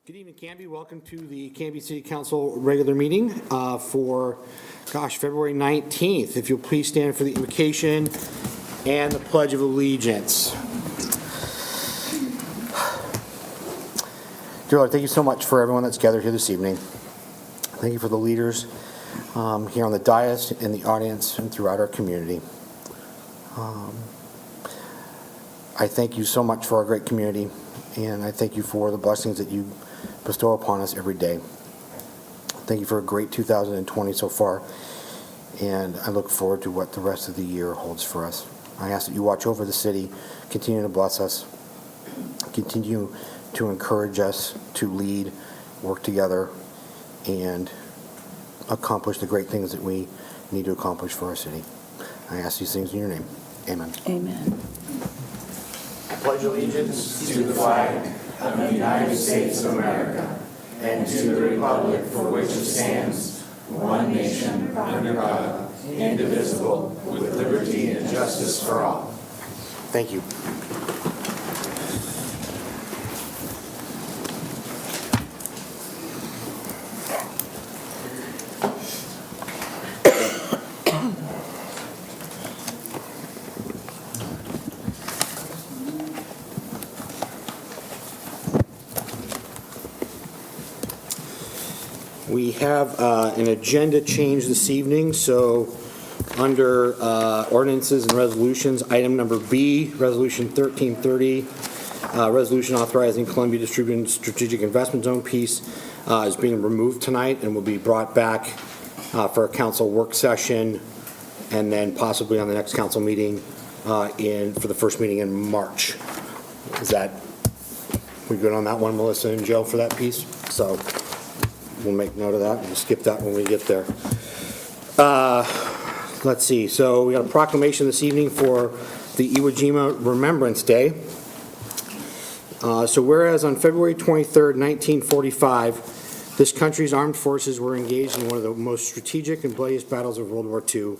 Good evening, Canby. Welcome to the Canby City Council regular meeting for, February 19th. If you'll please stand for the invocation and the Pledge of Allegiance. Dear Lord, thank you so much for everyone that's gathered here this evening. Thank you for the leaders here on the dais, in the audience, and throughout our community. I thank you so much for our great community, and I thank you for the blessings that you bestow upon us every day. Thank you for a great 2020 so far, and I look forward to what the rest of the year holds for us. I ask that you watch over the city, continue to bless us, continue to encourage us to lead, work together, and accomplish the great things that we need to accomplish for our city. I ask these things in your name. Amen. Amen. I pledge allegiance to the flag of the United States of America and to the republic for which it stands, one nation, under God, indivisible, with liberty and justice for all. Thank you. We have an agenda change this evening, so under ordinances and resolutions, item number B, Resolution 1330, resolution authorizing Columbia Distributed Strategic Investment Zone piece is being removed tonight and will be brought back for a council work session and then possibly on the next council meeting for the first meeting in March. Is that, we good on that one, Melissa and Joe, for that piece? So we'll make note of that. We'll skip that when we get there. Let's see. So we got a proclamation this evening for the Iwo Jima Remembrance Day. So whereas on February 23rd, 1945, this country's armed forces were engaged in one of the most strategic and bloodiest battles of World War II,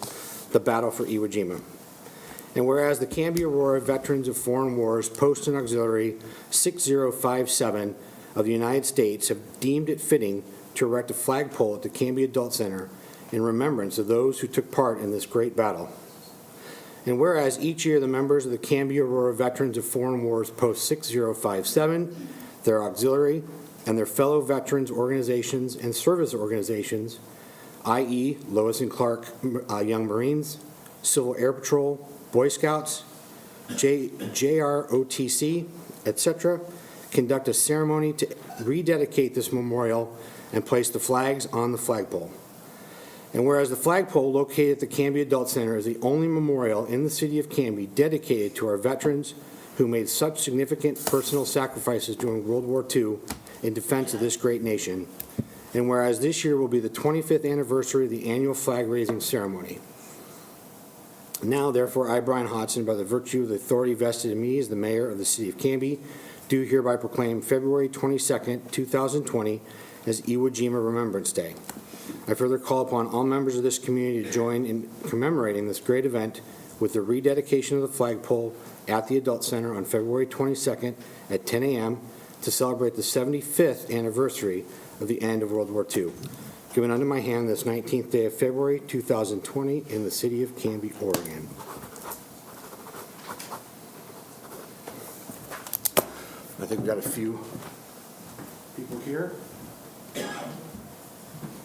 the Battle for Iwo Jima. And whereas the Canby URA Veterans of Foreign Wars Post and Auxiliary 6057 of the United States have deemed it fitting to erect a flagpole at the Canby Adult Center in remembrance of those who took part in this great battle. And whereas each year the members of the Canby Aurora Veterans of Foreign Wars Post 6057, their auxiliary, and their fellow veterans organizations and service organizations, i.e. Lois and Clark Young Marines, Civil Air Patrol, Boy Scouts, JROTC, etc., conduct a ceremony to rededicate this memorial and place the flags on the flagpole. And whereas the flagpole located at the Canby Adult Center is the only memorial in the city of Canby dedicated to our veterans who made such significant personal sacrifices during World War II in defense of this great nation. And whereas this year will be the 25th anniversary of the annual flag raising ceremony. Now, therefore, I, Brian Hodson, by the virtue of the authority vested in me as the mayor of the city of Canby, do hereby proclaim February 22nd, 2020 as Iwo Jima Remembrance Day. I further call upon all members of this community to join in commemorating this great event with the rededication of the flagpole at the Adult Center on February 22nd at 10 a.m. to celebrate the 75th anniversary of the end of World War II. Given under my hand this 19th day of February 2020 in the city of Canby, Oregon. I think we got a few people here.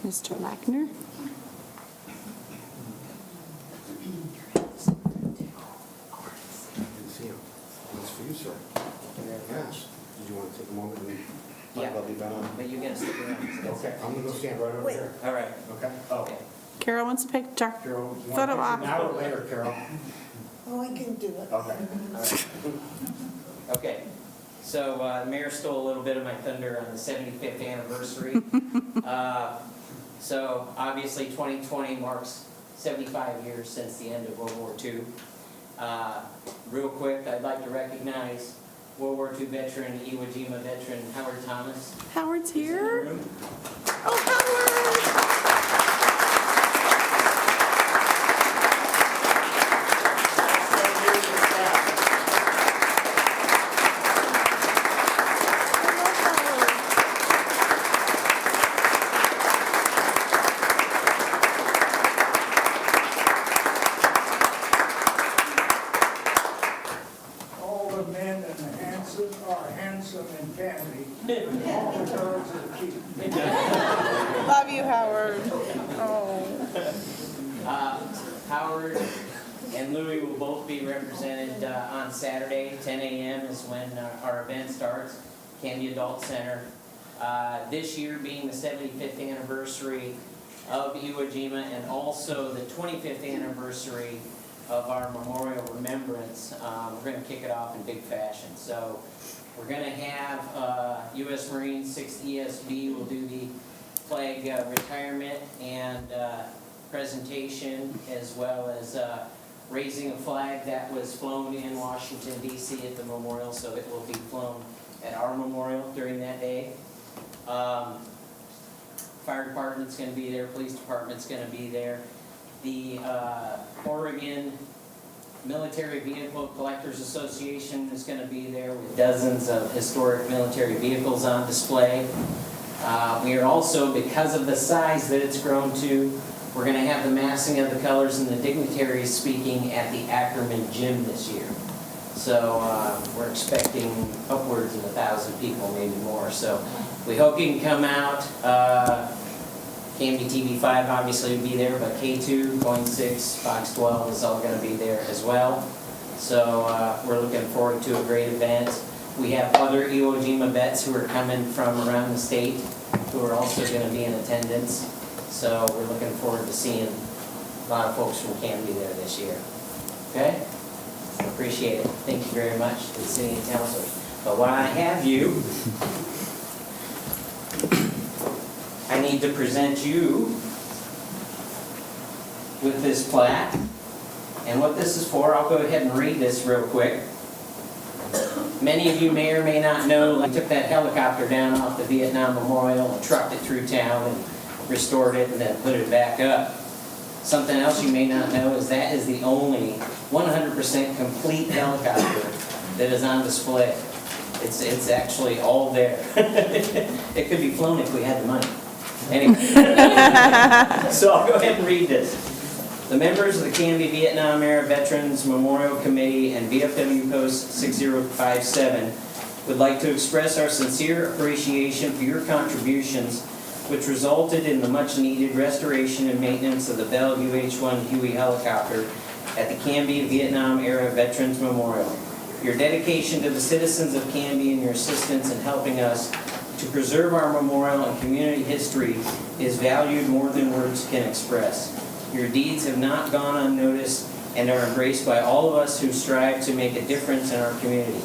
Mr. Lackner? Good to see you. That's for you, sir. Yes. Did you want to take a moment and talk about the event? But you're going to stick around. Okay, I'm going to go stand right over here. All right. Okay? Oh. Carol wants a picture. Carol, you want Photo a op. picture now or later, Carol? Oh, I can do it. Okay. Okay. So the mayor stole a little bit of my thunder on the 75th anniversary. So obviously 2020 marks 75 years since the end of World War II. Real quick, I'd like to recognize World War II veteran, Iwo Jima veteran, Howard Thomas. Howard's He's in the here. room. Oh, Howard! handsome and Canby. All the girls are cute. Love you, Howard. Oh. Howard and Louis will both be represented on Saturday. 10 a.m. is when our event starts, Canby Adult Center. This year being the 75th anniversary of Iwo Jima and also the 25th anniversary of our memorial remembrance, we're going to kick it off in big fashion. So we're going to have U.S. Marines 6th ESB will do the flag retirement and presentation, as well as raising a flag that was flown in Washington, D.C. at the memorial, so it will be flown at our memorial during that day. Fire department's going to be there, police department's going to be there. The Oregon Military Vehicle Collectors Association is going to be there with dozens of historic military vehicles on display. We are also, because of the size that it's grown to, we're going to have the massing of the colors and the dignitaries speaking at the Ackerman Gym this year. So we're expecting upwards of 1,000 people, maybe more. So we hope you can come out. Canby TV5 obviously will be there, but K2, Point 6, Fox 12 is all going to be there as well. So we're looking forward to a great event. We have other Iwo Jima vets who are coming from around the state who are also going to be in attendance. So we're looking forward to seeing a lot of folks from Canby there this year. Okay? Appreciate it. Thank you very much to the city and council. But while I have you, I need to present you with this plaque. And what this is for, I'll go ahead and read this real quick. Many of you may or may not know, I took that helicopter down off the Vietnam Memorial and trucked it through town and restored it and then put it back up. Something else you may not know is that is the only 100% complete helicopter that is on display. It's actually all there. It could be flown if we had the money. Anyway, so I'll go ahead and read this. The members of the Canby Vietnam Era Veterans Memorial Committee and VFW Post 6057 would like to express our sincere appreciation for your contributions, which resulted in the much-needed restoration and maintenance of the Bell UH-1 Huey helicopter at the Canby Vietnam Era Veterans Memorial. Your dedication to the citizens of Canby and your assistance in helping us to preserve our memorial and community history is valued more than words can express. Your deeds have not gone unnoticed and are embraced by all of us who strive to make a difference in our community.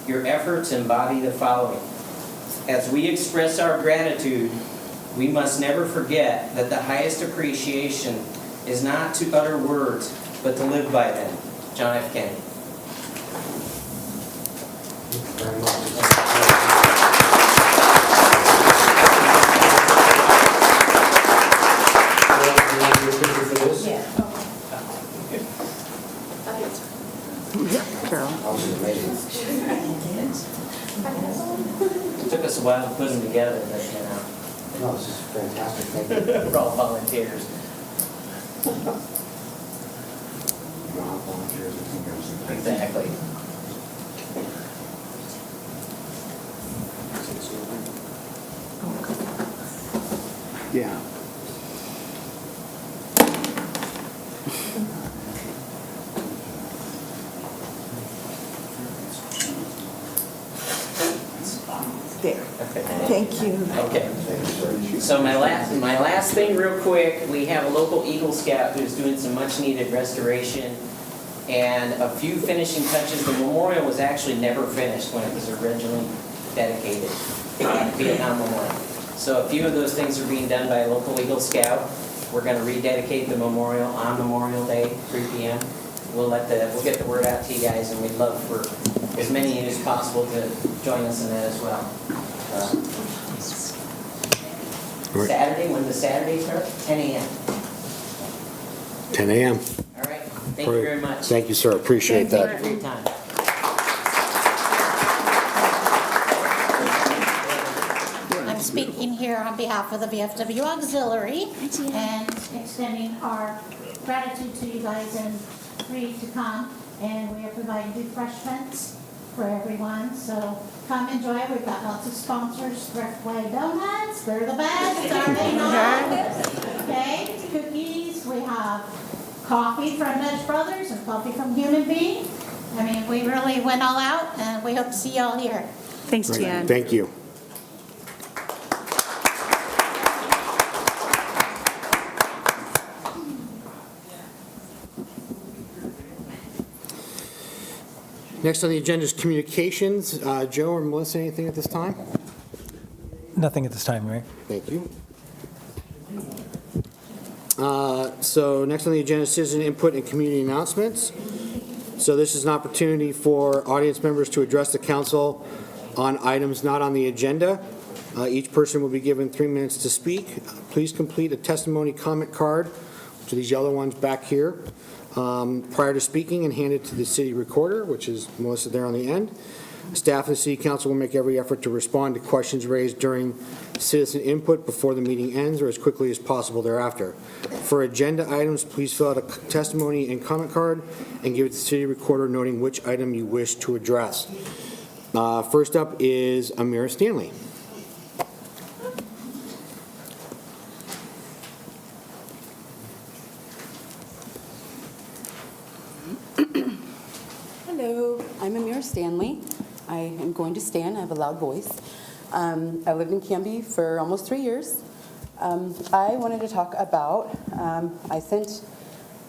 Your efforts embody the following. As we express our gratitude, we must never forget that the highest appreciation is not to utter words, but to live by them. John F. Kennedy. Very much. Carol. It took us a while to put them together, but you know. No, this is fantastic. Thank you. We're all volunteers. Exactly. Yeah. There. Okay. Thank you. Okay. So my last thing real quick, we have a local Eagle Scout who's doing some much needed restoration and a few finishing touches. The memorial was actually never finished when it was originally dedicated, Vietnam Memorial. So a few of those things are being done by a local Eagle Scout. We're going to rededicate the memorial on Memorial Day, 3 p.m. We'll get the word out to you guys, and we'd love for as many of you as possible to join us in that as well. Saturday, when does Saturday start? 10 a.m. 10 a.m. All right. Thank you very much. Thank you, sir. Appreciate Thank that. Thank you for your time. I'm speaking here on behalf of the VFW Auxiliary and extending our gratitude to you guys and for you to come. And we are providing refreshments for everyone, so come enjoy. We've got lots of sponsors, Thriftway Donuts, they're the best, are they not? Okay, cookies, we have coffee from Nudge Brothers and coffee from Human Being. I mean, we really went all out, and we hope to see you all here. Thanks, Jan. Thank you. Next on the agenda is communications. Joe or Melissa, anything at this time? Nothing at this time, Mayor. Thank you. So next on the agenda is citizen input and community announcements. So this is an opportunity for audience members to address the council on items not on the agenda. Each person will be given 3 minutes to speak. Please complete a testimony comment card, which are these yellow ones back here, prior to speaking, and hand it to the city recorder, which is Melissa there on the end. Staff of the city council will make every effort to respond to questions raised during citizen input before the meeting ends or as quickly as possible thereafter. For agenda items, please fill out a testimony and comment card and give it to the city recorder noting which item you wish to address. First up is Amira Stanley. Hello, I'm Amira Stanley. I am going to stand. I have a loud voice. I lived in Canby for almost 3 years. I wanted to talk about, I sent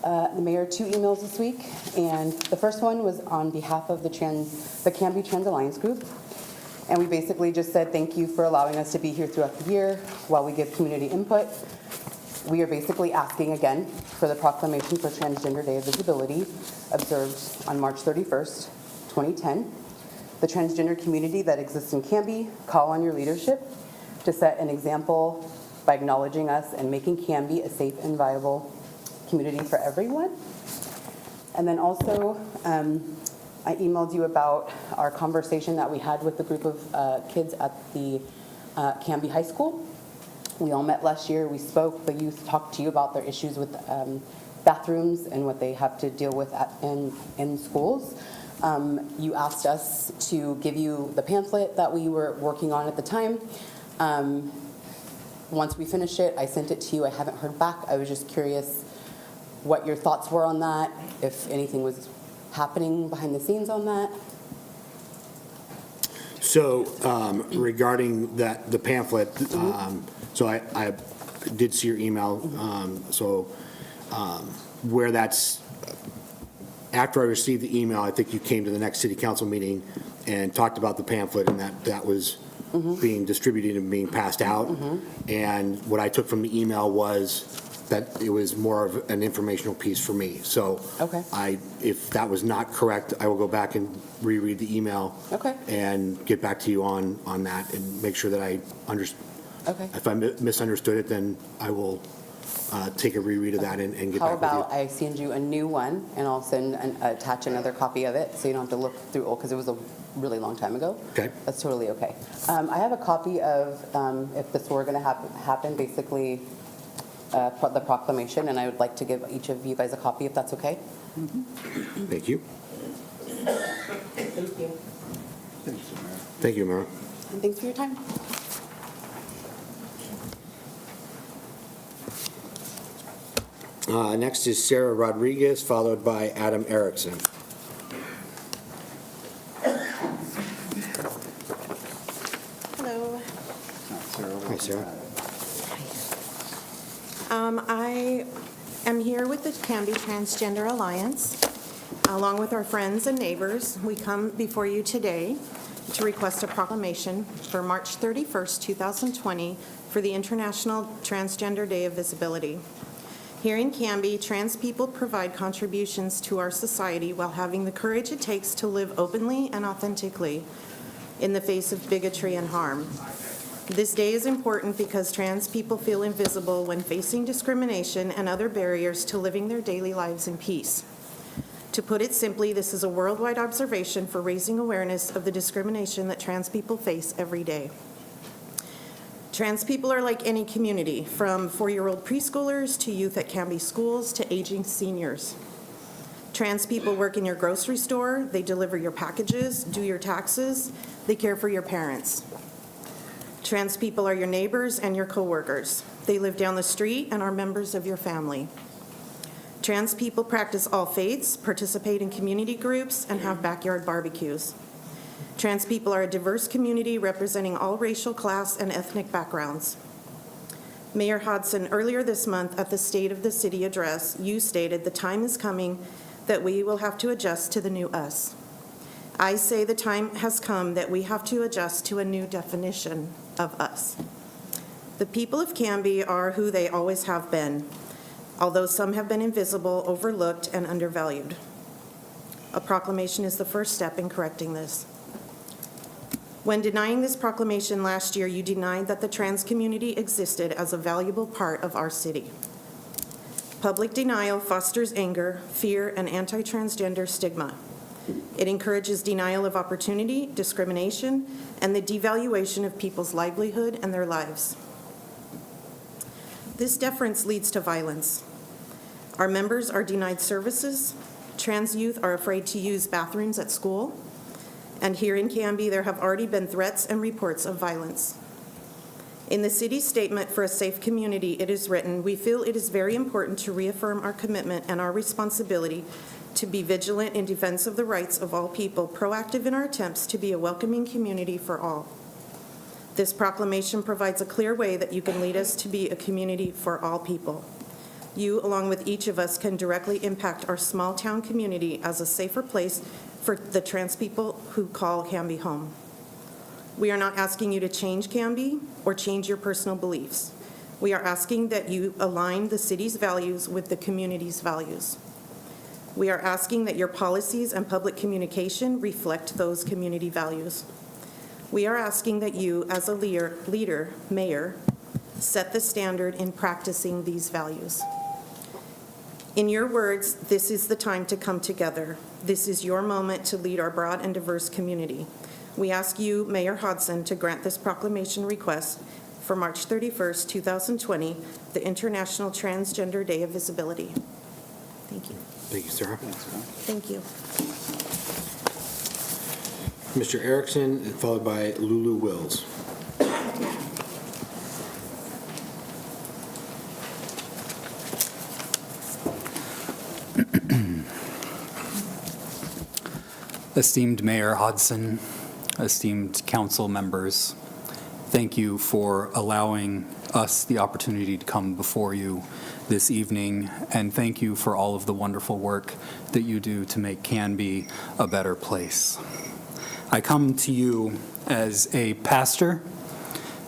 the mayor 2 emails this week, and the first one was on behalf of the Canby Trans Alliance Group. And we basically just said thank you for allowing us to be here throughout the year while we give community input. We are basically asking again for the proclamation for Transgender Day of Visibility observed on March 31st, 2010. The transgender community that exists in Canby call on your leadership to set an example by acknowledging us and making Canby a safe and viable community for everyone. And then also, I emailed you about our conversation that we had with the group of kids at the Canby High School. We all met last year. We spoke. The youth talked to you about their issues with bathrooms and what they have to deal with in schools. You asked us to give you the pamphlet that we were working on at the time. Once we finished it, I sent it to you. I haven't heard back. I was just curious what your thoughts were on that, if anything was happening behind the scenes on that. So regarding the pamphlet, so I did see your email. Where that's, after I received the email, I think you came to the next city council meeting and talked about the pamphlet, and that was being distributed and being passed out. And what I took from the email was that it was more of an informational piece for me. So Okay. if that was not correct, I will go back and reread the email Okay. and get back to you on that and make sure that I understand. Okay. If I misunderstood it, then I will take a reread of that and get How back with you. about I send you a new one, and I'll attach another copy of it, so you don't have to look through old, because it was a really long time ago. Okay. That's totally okay. I have a copy of, if this were going to happen, basically the proclamation, and I would like to give each of you guys a copy, if that's okay. Thank you. Thank you. Thank you, Mara. And thanks for your time. Next is Sarah Rodriguez, followed by Adam Erickson. Hello. Hi, Sarah. I am here with the Canby Transgender Alliance. Along with our friends and neighbors, we come before you today to request a proclamation for March 31st, 2020 for the International Transgender Day of Visibility. Here in Canby, trans people provide contributions to our society while having the courage it takes to live openly and authentically in the face of bigotry and harm. This day is important because trans people feel invisible when facing discrimination and other barriers to living their daily lives in peace. To put it simply, this is a worldwide observation for raising awareness of the discrimination that trans people face every day. Trans people are like any community, from 4-year-old preschoolers to youth at Canby schools to aging seniors. Trans people work in your grocery store, they deliver your packages, do your taxes, they care for your parents. Trans people are your neighbors and your coworkers. They live down the street and are members of your family. Trans people practice all faiths, participate in community groups, and have backyard barbecues. Trans people are a diverse community representing all racial, class, and ethnic backgrounds. Mayor Hodson, earlier this month at the State of the City address, you stated the time is coming that we will have to adjust to the new us. I say the time has come that we have to adjust to a new definition of us. The people of Canby are who they always have been, although some have been invisible, overlooked, and undervalued. A proclamation is the first step in correcting this. When denying this proclamation last year, you denied that the trans community existed as a valuable part of our city. Public denial fosters anger, fear, and anti-transgender stigma. It encourages denial of opportunity, discrimination, and the devaluation of people's livelihood and their lives. This deference leads to violence. Our members are denied services. Trans youth are afraid to use bathrooms at school. And here in Canby, there have already been threats and reports of violence. In the city's statement for a safe community, it is written, "We feel it is very important to reaffirm our commitment and our responsibility to be vigilant in defense of the rights of all people, proactive in our attempts to be a welcoming community for all." This proclamation provides a clear way that you can lead us to be a community for all people. You, along with each of us, can directly impact our small town community as a safer place for the trans people who call Canby home. We are not asking you to change Canby or change your personal beliefs. We are asking that you align the city's values with the community's values. We are asking that your policies and public communication reflect those community values. We are asking that you, as a leader, mayor, set the standard in practicing these values. In your words, this is the time to come together. This is your moment to lead our broad and diverse community. We ask you, Mayor Hodson, to grant this proclamation request for March 31st, 2020, the International Transgender Day of Visibility. Thank you. Thank you, Sarah. Thank you. Mr. Erickson, followed by Lulu Wills. Esteemed Mayor Hodson, esteemed council members, thank you for allowing us the opportunity to come before you this evening, and thank you for all of the wonderful work that you do to make Canby a better place. I come to you as a pastor,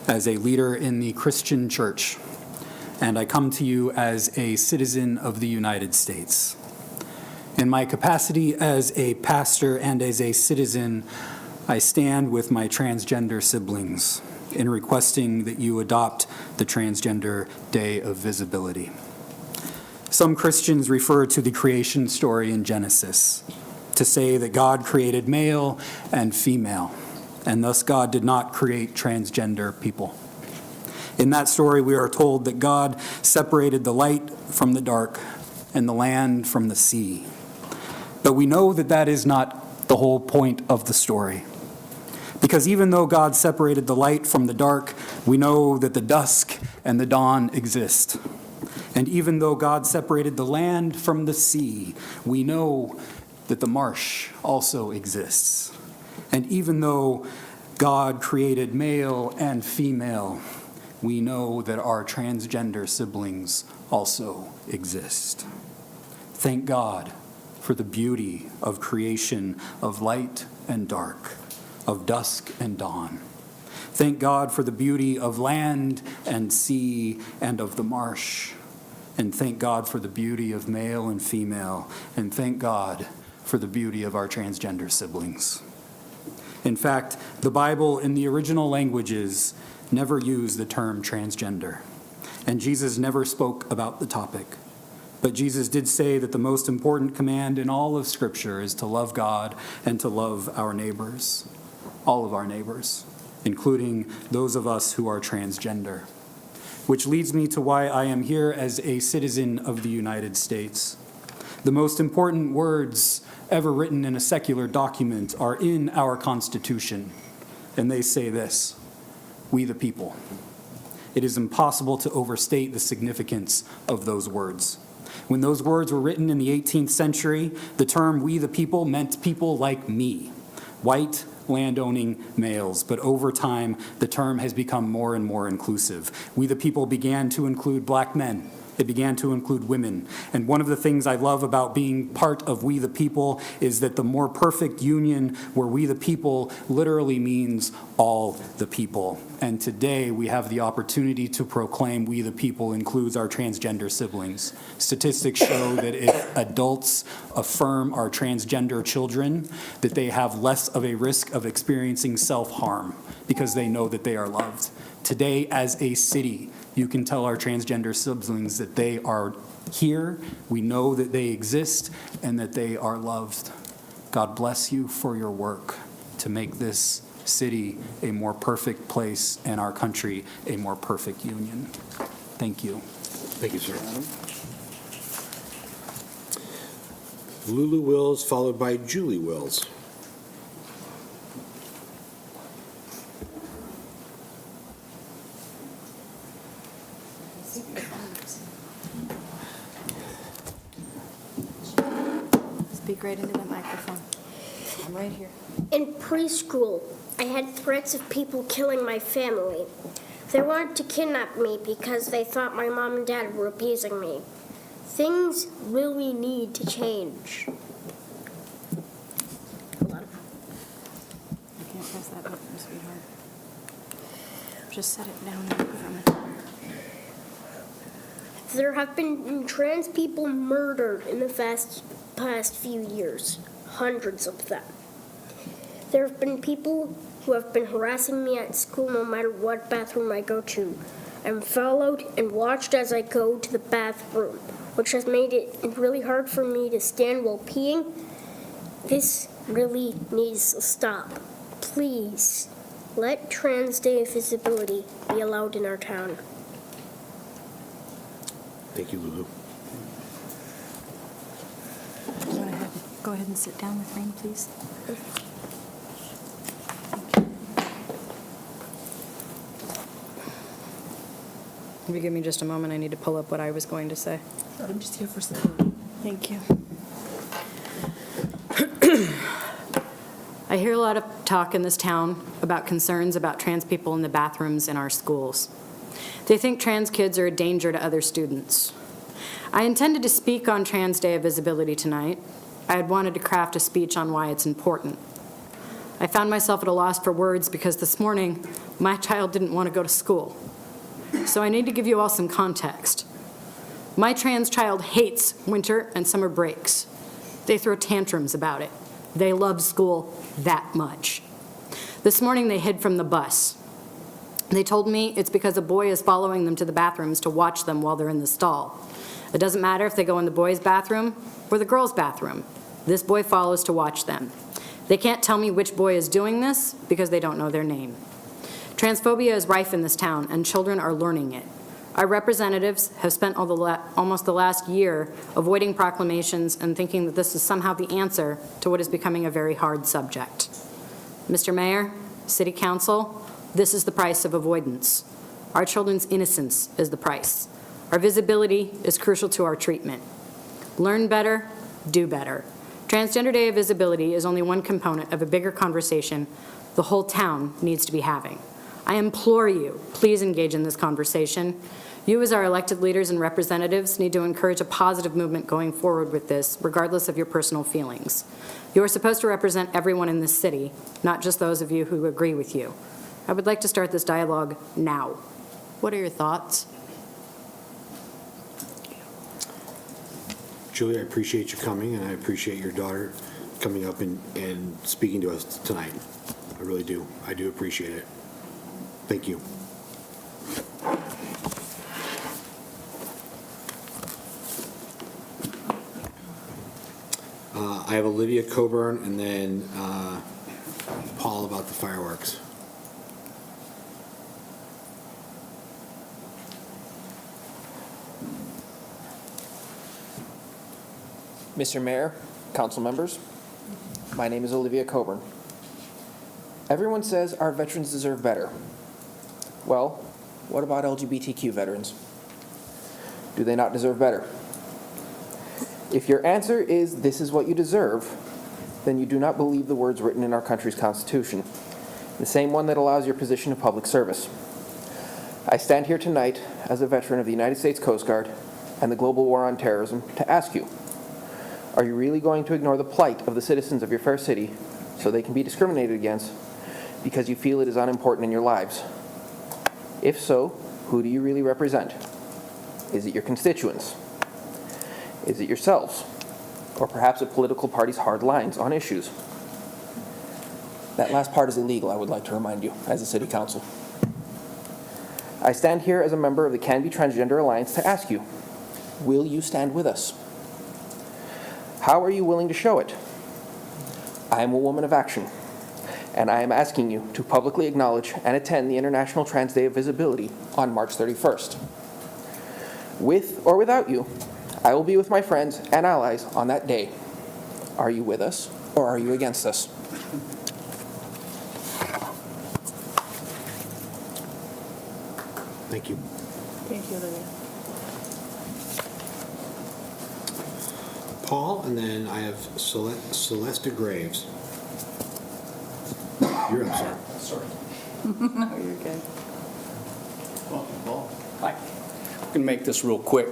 as a leader in the Christian church, and I come to you as a citizen of the United States. In my capacity as a pastor and as a citizen, I stand with my transgender siblings in requesting that you adopt the Transgender Day of Visibility. Some Christians refer to the creation story in Genesis to say that God created male and female, and thus God did not create transgender people. In that story, we are told that God separated the light from the dark and the land from the sea. But we know that that is not the whole point of the story. Because even though God separated the light from the dark, we know that the dusk and the dawn exist. And even though God separated the land from the sea, we know that the marsh also exists. And even though God created male and female, we know that our transgender siblings also exist. Thank God for the beauty of creation, of light and dark, of dusk and dawn. Thank God for the beauty of land and sea and of the marsh. And thank God for the beauty of male and female. And thank God for the beauty of our transgender siblings. In fact, the Bible in the original languages never used the term transgender. And Jesus never spoke about the topic. But Jesus did say that the most important command in all of Scripture is to love God and to love our neighbors, all of our neighbors, including those of us who are transgender. Which leads me to why I am here as a citizen of the United States. The most important words ever written in a secular document are in our Constitution, and they say this: we the people. It is impossible to overstate the significance of those words. When those words were written in the 18th century, the term we the people meant people like me, white, landowning males. But over time, the term has become more and more inclusive. We the people began to include black men. It began to include women. And one of the things I love about being part of We the People is that the more perfect union where we the people literally means all the people. And today we have the opportunity to proclaim We the People includes our transgender siblings. Statistics show that if adults affirm our transgender children, that they have less of a risk of experiencing self-harm because they know that they are loved. Today, as a city, you can tell our transgender siblings that they are here, we know that they exist, and that they are loved. God bless you for your work to make this city a more perfect place and our country a more perfect union. Thank you. Thank you, sir. Lulu Wills, followed by Julie Wills. Speak right into that microphone. I'm right here. In preschool, I had threats of people killing my family. They wanted to kidnap me because they thought my mom and dad were abusing me. Things really need to change. Hold on. You can't press that button, sweetheart. Just set it down and move from it. There have been trans people murdered in the past few years. Hundreds of them. There have been people who have been harassing me at school no matter what bathroom I go to. I'm followed and watched as I go to the bathroom, which has made it really hard for me to stand while peeing. This really needs to stop. Please, let Trans Day visibility be allowed in our town. Thank you, Lulu. Go ahead and sit down with Rain, please. If you give me just a moment, I need to pull up what I was going to say. I'm just here for support. Thank you. I hear a lot of talk in this town about concerns about trans people in the bathrooms in our schools. They think trans kids are a danger to other students. I intended to speak on Trans Day of Visibility tonight. I had wanted to craft a speech on why it's important. I found myself at a loss for words because this morning, my child didn't want to go to school. So I need to give you all some context. My trans child hates winter and summer breaks. They throw tantrums about it. They love school that much. This morning, they hid from the bus. They told me it's because a boy is following them to the bathrooms to watch them while they're in the stall. It doesn't matter if they go in the boys' bathroom or the girls' bathroom. This boy follows to watch them. They can't tell me which boy is doing this because they don't know their name. Transphobia is rife in this town, and children are learning it. Our representatives have spent almost the last year avoiding proclamations and thinking that this is somehow the answer to what is becoming a very hard subject. Mr. Mayor, City Council, this is the price of avoidance. Our children's innocence is the price. Our visibility is crucial to our treatment. Learn better, do better. Transgender Day of Visibility is only one component of a bigger conversation the whole town needs to be having. I implore you, please engage in this conversation. You as our elected leaders and representatives need to encourage a positive movement going forward with this, regardless of your personal feelings. You are supposed to represent everyone in this city, not just those of you who agree with you. I would like to start this dialogue now. What are your thoughts? Julie, I appreciate you coming, and I appreciate your daughter coming up and speaking to us tonight. I really do. I do appreciate it. Thank you. I have Olivia Coburn and then Paul about the fireworks. Mr. Mayor, council members, my name is Olivia Coburn. Everyone says our veterans deserve better. Well, what about LGBTQ veterans? Do they not deserve better? If your answer is this is what you deserve, then you do not believe the words written in our country's Constitution, the same one that allows your position of public service. I stand here tonight as a veteran of the United States Coast Guard and the global war on terrorism to ask you, are you really going to ignore the plight of the citizens of your fair city so they can be discriminated against because you feel it is unimportant in your lives? If so, who do you really represent? Is it your constituents? Is it yourselves? Or perhaps a political party's hard lines on issues? That last part is illegal, I would like to remind you, as a city council. I stand here as a member of the Canby Transgender Alliance to ask you, will you stand with us? How are you willing to show it? I am a woman of action, and I am asking you to publicly acknowledge and attend the International Trans Day of Visibility on March 31st. With or without you, I will be with my friends and allies on that day. Are you with us or are you against us? Thank you. Thank you, Olivia. Paul, and then I have Celeste Graves. You're up, sir. Sorry. No, you're good. Welcome, Paul. Hi. I can make this real quick.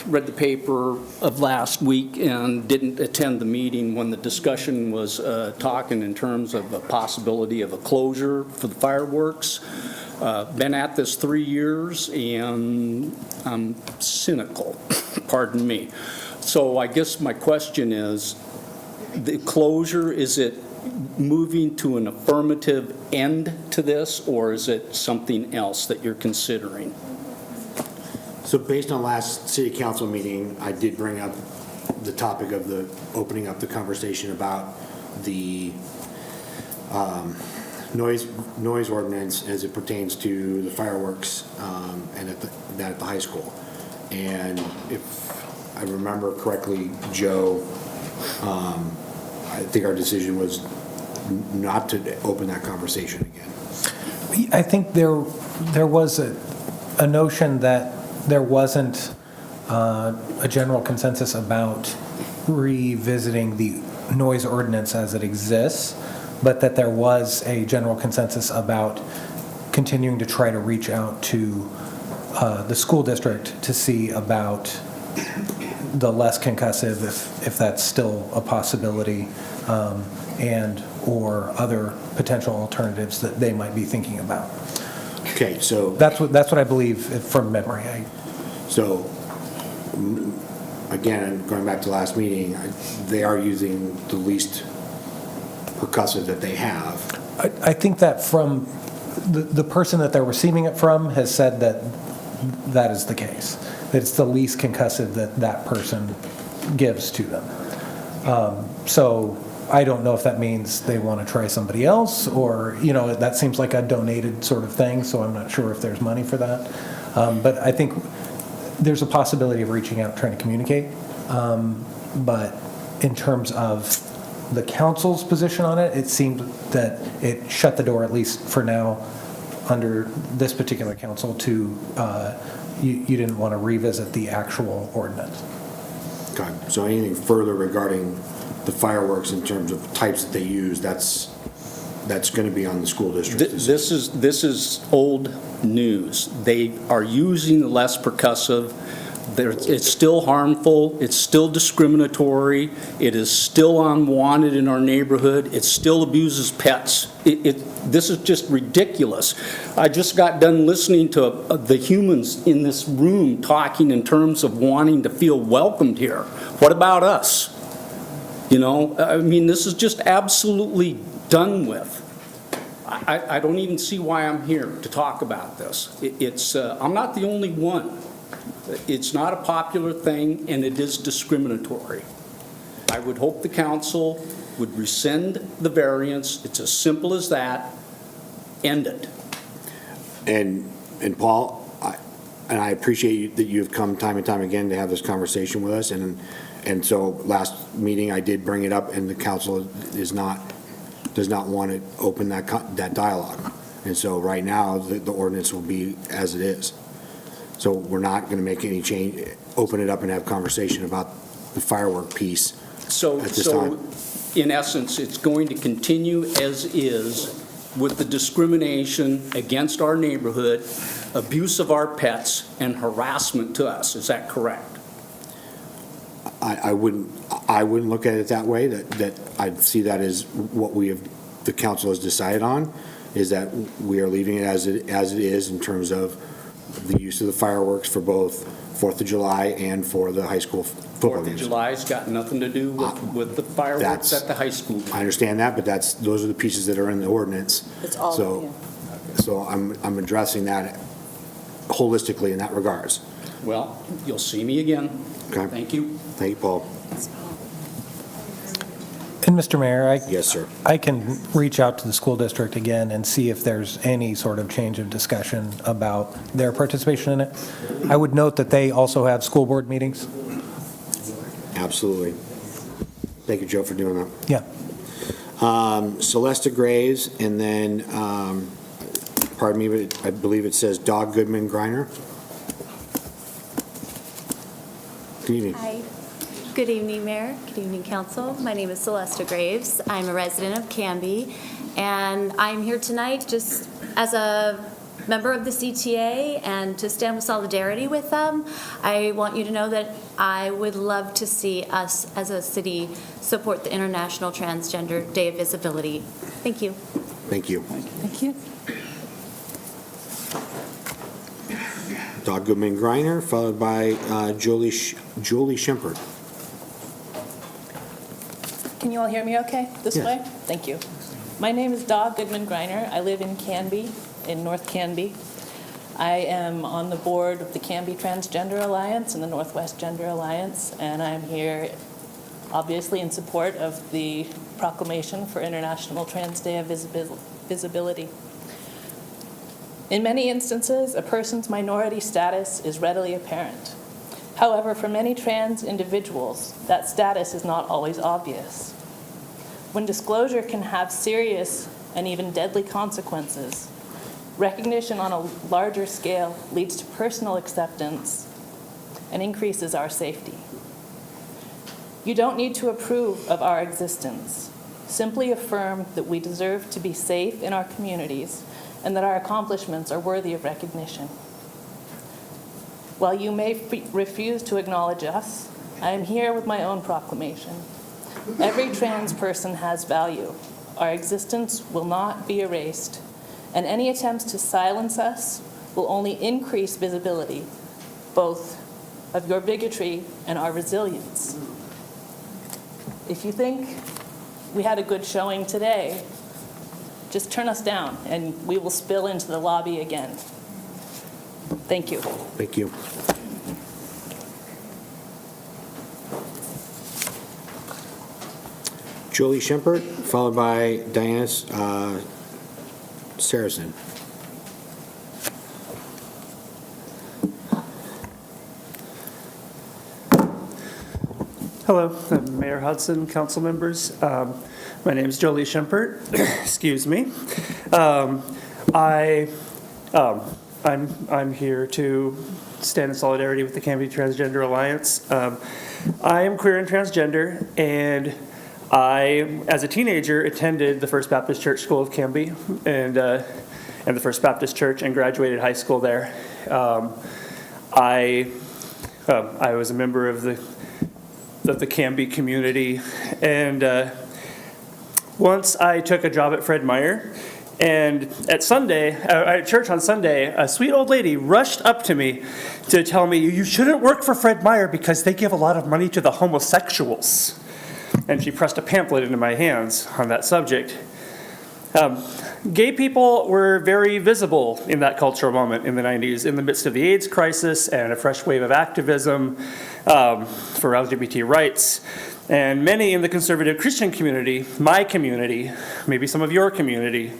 Read the paper of last week and didn't attend the meeting when the discussion was talking in terms of a possibility of a closure for the fireworks. Been at this 3 years, and I'm cynical, pardon me. So I guess my question is, the closure, is it moving to an affirmative end to this, or is it something else that you're considering? So based on last city council meeting, I did bring up the topic of the opening up the conversation about the noise ordinance as it pertains to the fireworks and at the high school. And if I remember correctly, Joe, I think our decision was not to open that conversation again. I think there was a notion that there wasn't a general consensus about revisiting the noise ordinance as it exists, but that there was a general consensus about continuing to try to reach out to the school district to see about the less concussive, if that's still a possibility, and or other potential alternatives that they might be thinking about. Okay, so That's what I believe from memory. So, again, going back to last meeting, they are using the least percussive that they have. I think that from the person that they're receiving it from has said that that is the case. That it's the least concussive that person gives to them. So I don't know if that means they want to try somebody else, or, that seems like a donated sort of thing, so I'm not sure if there's money for that. But I think there's a possibility of reaching out, trying to communicate. But in terms of the council's position on it, it seemed that it shut the door, at least for now, under this particular council to, you didn't want to revisit the actual ordinance. Okay, so anything further regarding the fireworks in terms of types that they use, that's going to be on the school district. This is old news. They are using the less percussive. It's still harmful. It's still discriminatory. It is still unwanted in our neighborhood. It still abuses pets. This is just ridiculous. I just got done listening to the humans in this room talking in terms of wanting to feel welcomed here. What about us? This is just absolutely done with. I don't even see why I'm here to talk about this. I'm not the only one. It's not a popular thing, and it is discriminatory. I would hope the council would rescind the variance. It's as simple as that. End it. And Paul, I appreciate that you've come time and time again to have this conversation with us, and And so last meeting, I did bring it up, and the council does not want to open that dialogue. And so right now, the ordinance will be as it is. So we're not going to make any change, open it up and have conversation about the firework piece So, at this time. in essence, it's going to continue as is with the discrimination against our neighborhood, abuse of our pets, and harassment to us. Is that correct? I wouldn't look at it that way, that I'd see that as what the council has decided on, is that we are leaving it as it is in terms of the use of the fireworks for both 4th of July and for the high school football Fourth of games. July's got nothing to do with the fireworks That's- at the high school. I understand that, but those are the pieces that are in the ordinance. It's all, So I'm addressing that holistically in that regards. Well, you'll see me again. Okay. Thank you. Thank you, Paul. And Mr. Mayor, Yes, sir. I can reach out to the school district again and see if there's any sort of change of discussion about their participation in it. I would note that they also have school board meetings. Absolutely. Thank you, Joe, for doing that. Yeah. Celesta Graves, and then, pardon me, but I believe it says Dog Goodman Griner. Good evening. Hi. Good evening, Mayor. Good evening, Council. My name is Celesta Graves. I'm a resident of Canby, and I'm here tonight just as a member of the CTA and to stand with solidarity with them. I want you to know that I would love to see us as a city support the International Transgender Day of Visibility. Thank you. Thank you. Thank you. Dog Goodman Griner, followed by Julie Shempert. Can you all hear me okay this Yes. way? Thank you. My name is Daw Goodman Griner. I live in Canby, in North Canby. I am on the board of the Canby Transgender Alliance and the Northwest Gender Alliance, and I'm here obviously in support of the proclamation for International Trans Day of Visibility. In many instances, a person's minority status is readily apparent. However, for many trans individuals, that status is not always obvious. When disclosure can have serious and even deadly consequences, recognition on a larger scale leads to personal acceptance and increases our safety. You don't need to approve of our existence. Simply affirm that we deserve to be safe in our communities and that our accomplishments are worthy of recognition. While you may refuse to acknowledge us, I am here with my own proclamation. Every trans person has value. Our existence will not be erased, and any attempts to silence us will only increase visibility, both of your bigotry and our resilience. If you think we had a good showing today, just turn us down, and we will spill into the lobby again. Thank you. Thank you. Julie Shempert, followed by Diana Saracen. Hello, I'm Mayor Hudson, council members. My name is Jolie Shempert. Excuse me. I'm here to stand in solidarity with the Canby Transgender Alliance. I am queer and transgender, and I, as a teenager, attended the First Baptist Church School of Canby and the First Baptist Church, and graduated high school there. I was a member of the Canby community, and once I took a job at Fred Meyer, and at church on Sunday, a sweet old lady rushed up to me to tell me, "You shouldn't work for Fred Meyer because they give a lot of money to the homosexuals." And she pressed a pamphlet into my hands on that subject. Gay people were very visible in that cultural moment in the 90s, in the midst of the AIDS crisis and a fresh wave of activism for LGBT rights. And many in the conservative Christian community, my community, maybe some of your community,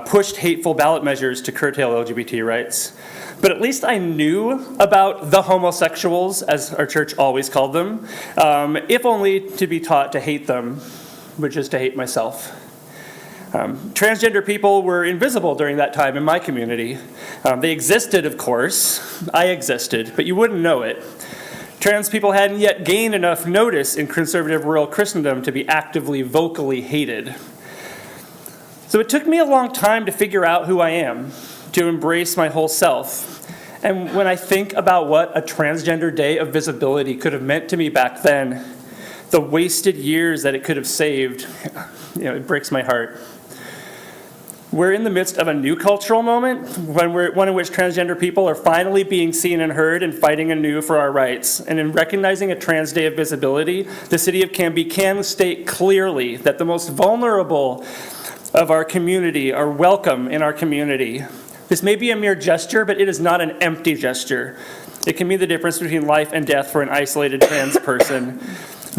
pushed hateful ballot measures to curtail LGBT rights. But at least I knew about the homosexuals, as our church always called them, if only to be taught to hate them, which is to hate myself. Transgender people were invisible during that time in my community. They existed, of course. I existed, but you wouldn't know it. Trans people hadn't yet gained enough notice in conservative rural Christendom to be actively, vocally hated. So it took me a long time to figure out who I am, to embrace my whole self. And when I think about what a transgender day of visibility could have meant to me back then, the wasted years that it could have saved, it breaks my heart. We're in the midst of a new cultural moment, one in which transgender people are finally being seen and heard and fighting anew for our rights. And in recognizing a Trans Day of Visibility, the city of Canby can state clearly that the most vulnerable of our community are welcome in our community. This may be a mere gesture, but it is not an empty gesture. It can mean the difference between life and death for an isolated trans person,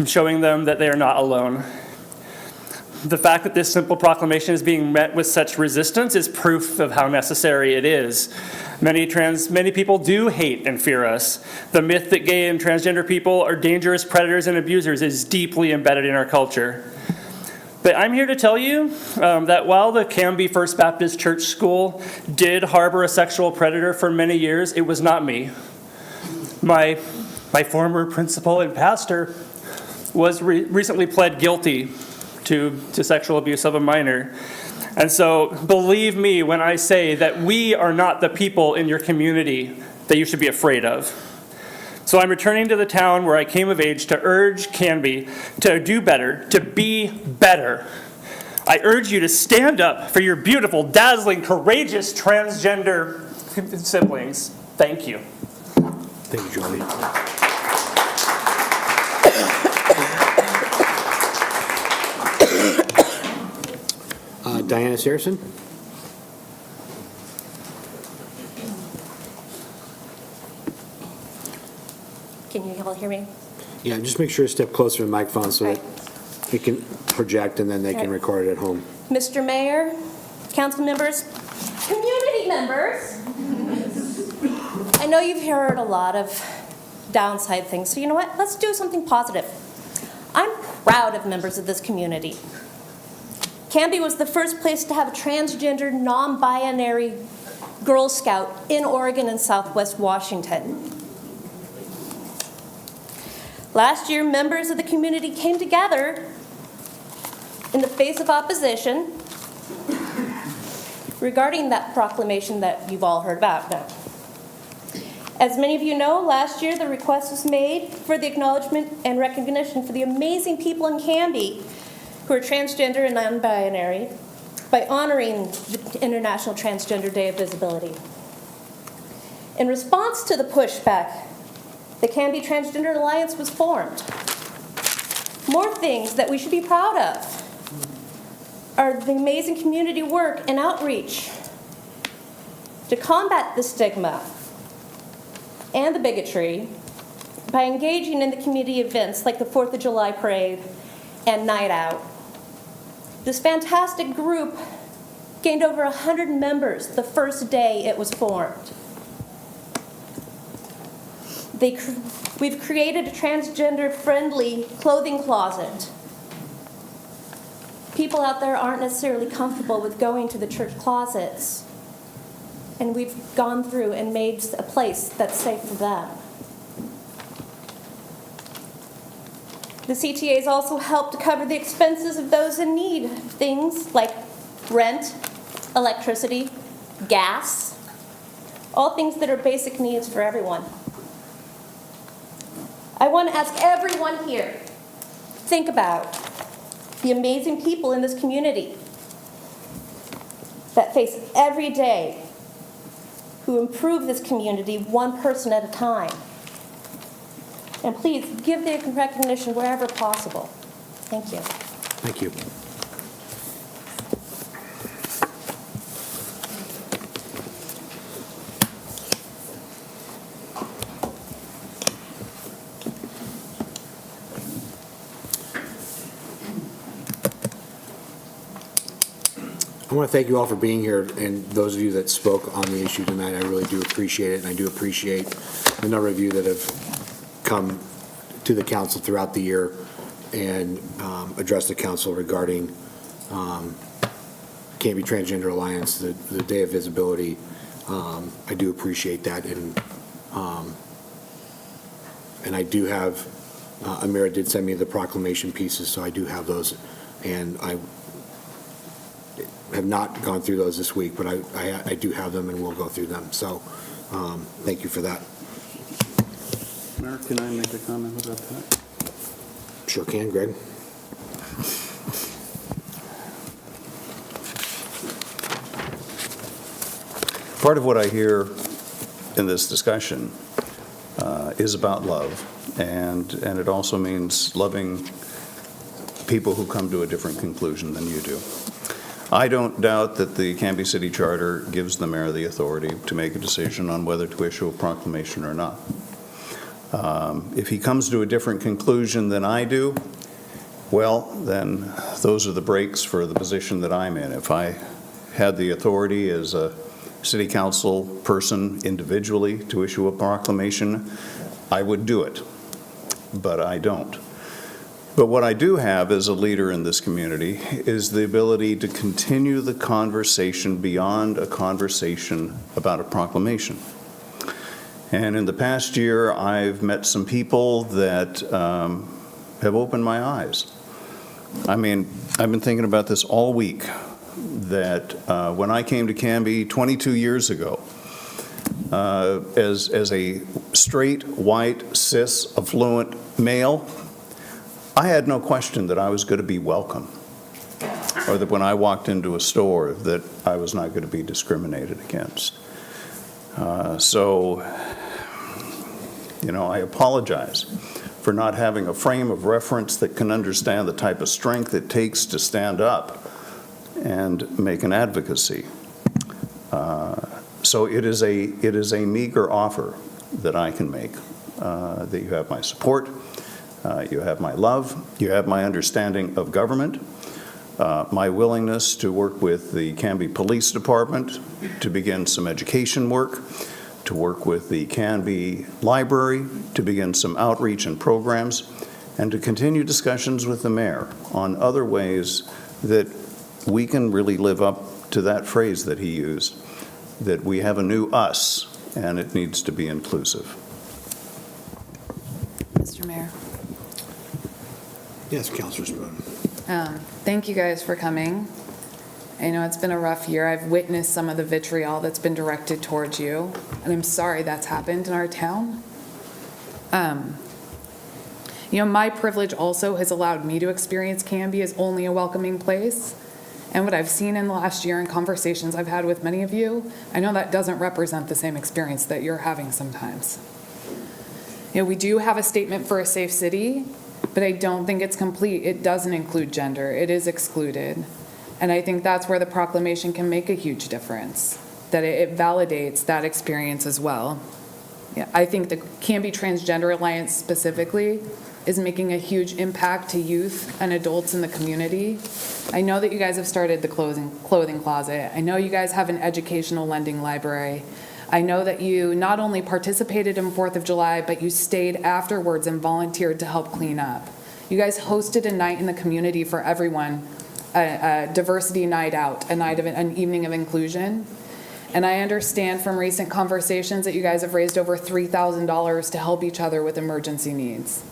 showing them that they are not alone. The fact that this simple proclamation is being met with such resistance is proof of how necessary it is. Many people do hate and fear us. The myth that gay and transgender people are dangerous predators and abusers is deeply embedded in our culture. But I'm here to tell you that while the Canby First Baptist Church School did harbor a sexual predator for many years, it was not me. My former principal and pastor was recently pled guilty to sexual abuse of a minor. And so believe me when I say that we are not the people in your community that you should be afraid of. So I'm returning to the town where I came of age to urge Canby to do better, to be better. I urge you to stand up for your beautiful, dazzling, courageous transgender siblings. Thank you. Thank you, Johnny. Diana Saracen? Can you all hear me? Yeah, just make sure to step closer to the microphone so that it can project and then they can record it at home. Mr. Mayor, council members, community members, I know you've heard a lot of downside things, so you know what? Let's do something positive. I'm proud of members of this community. Canby was the first place to have a transgender, non-binary Girl Scout in Oregon and Southwest Washington. Last year, members of the community came together in the face of opposition regarding that proclamation that you've all heard about now. As many of you know, last year the request was made for the acknowledgement and recognition for the amazing people in Canby who are transgender and non-binary by honoring the International Transgender Day of Visibility. In response to the pushback, the Canby Transgender Alliance was formed. More things that we should be proud of are the amazing community work and outreach to combat the stigma and the bigotry by engaging in the community events like the 4th of July Parade and Night Out. This fantastic group gained over 100 members the first day it was formed. We've created a transgender-friendly clothing closet. People out there aren't necessarily comfortable with going to the church closets, and we've gone through and made a place that's safe for them. The CTA has also helped to cover the expenses of those in need, things like rent, electricity, gas, all things that are basic needs for everyone. I want to ask everyone here, think about the amazing people in this community that face every day, who improve this community one person at a time. And please give the recognition wherever possible. Thank you. Thank you. I want to thank you all for being here, and those of you that spoke on the issue tonight, I really do appreciate it, and I do appreciate the number of you that have come to the council throughout the year and addressed the council regarding Canby Transgender Alliance, the Day of Visibility. I do appreciate that, and I do have, Amira did send me the proclamation pieces, so I do have those, and I have not gone through those this week, but I do have them, and we'll go through them. So thank you for that. Mayor, can I make a comment about that? Sure can, Greg. Part of what I hear in this discussion is about love, and it also means loving people who come to a different conclusion than you do. I don't doubt that the Canby City Charter gives the mayor the authority to make a decision on whether to issue a proclamation or not. If he comes to a different conclusion than I do, well, then those are the breaks for the position that I'm in. If I had the authority as a city council person individually to issue a proclamation, I would do it, but I don't. But what I do have as a leader in this community is the ability to continue the conversation beyond a conversation about a proclamation. And in the past year, I've met some people that have opened my eyes. I mean, I've been thinking about this all week, that when I came to Canby 22 years ago, as a straight, white, cis, affluent male, I had no question that I was going to be welcome, or that when I walked into a store that I was not going to be discriminated against. So, I apologize for not having a frame of reference that can understand the type of strength it takes to stand up and make an advocacy. So it is a meager offer that I can make, that you have my support, you have my love, you have my understanding of government, my willingness to work with the Canby Police Department to begin some education work, to work with the Canby Library to begin some outreach and programs, and to continue discussions with the mayor on other ways that we can really live up to that phrase that he used, that we have a new us, and it needs to be inclusive. Mr. Mayor. Yes, Councilor Spoon. Thank you guys for coming. I know it's been a rough year. I've witnessed some of the vitriol that's been directed towards you, and I'm sorry that's happened in our town. My privilege also has allowed me to experience Canby as only a welcoming place. And what I've seen in the last year in conversations I've had with many of you, I know that doesn't represent the same experience that you're having sometimes. We do have a statement for a safe city, but I don't think it's complete. It doesn't include gender. It is excluded. And I think that's where the proclamation can make a huge difference, that it validates that experience as well. Yeah, I think the Canby Transgender Alliance specifically is making a huge impact to youth and adults in the community. I know that you guys have started the clothing closet. I know you guys have an educational lending library. I know that you not only participated in 4th of July, but you stayed afterwards and volunteered to help clean up. You guys hosted a night in the community for everyone, a diversity night out, an evening of inclusion. And I understand from recent conversations that you guys have raised over $3,000 to help each other with emergency needs.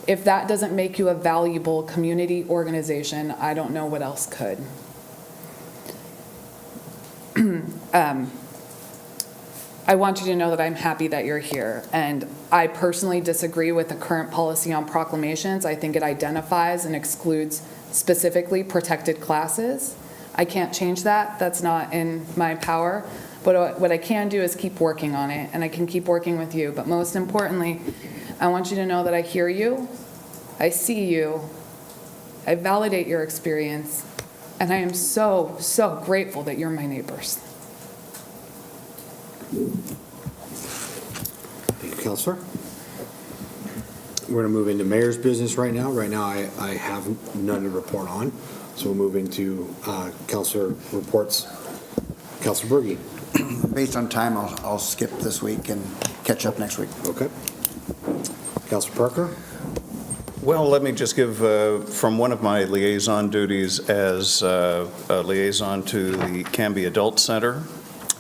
If that doesn't make you a valuable community organization, I don't know what else could. I want you to know that I'm happy that you're here. And I personally disagree with the current policy on proclamations. I think it identifies and excludes specifically protected classes. I can't change that. That's not in my power. But what I can do is keep working on it, and I can keep working with you. But most importantly, I want you to know that I hear you, I see you, I validate your experience, and I am so, so grateful that you're my neighbors. Thank you, Councilor. We're going to move into mayor's business right now. Right now, I have none to report on. So we'll move into Counselor reports. Counselor Berge. Based on time, I'll skip this week and catch up next week. Okay. Counselor Parker. Well, let me just give, from one of my liaison duties as a liaison to the Canby Adult Center,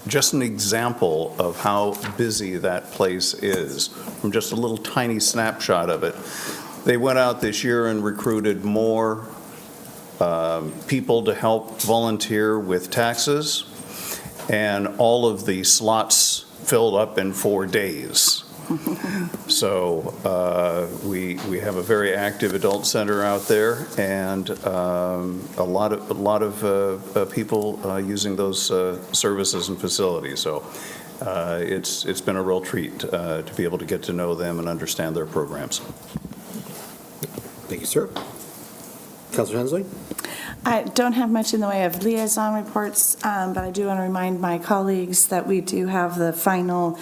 just an example of how busy that place is, from just a little tiny snapshot of it. They went out this year and recruited more people to help volunteer with taxes, and all of the slots filled up in 4 days. So we have a very active adult center out there, and a lot of people using those services and facilities. So it's been a real treat to be able to get to know them and understand their programs. Thank you, sir. Counselor Hensley. I don't have much in the way of liaison reports, but I do want to remind my colleagues that we do have the final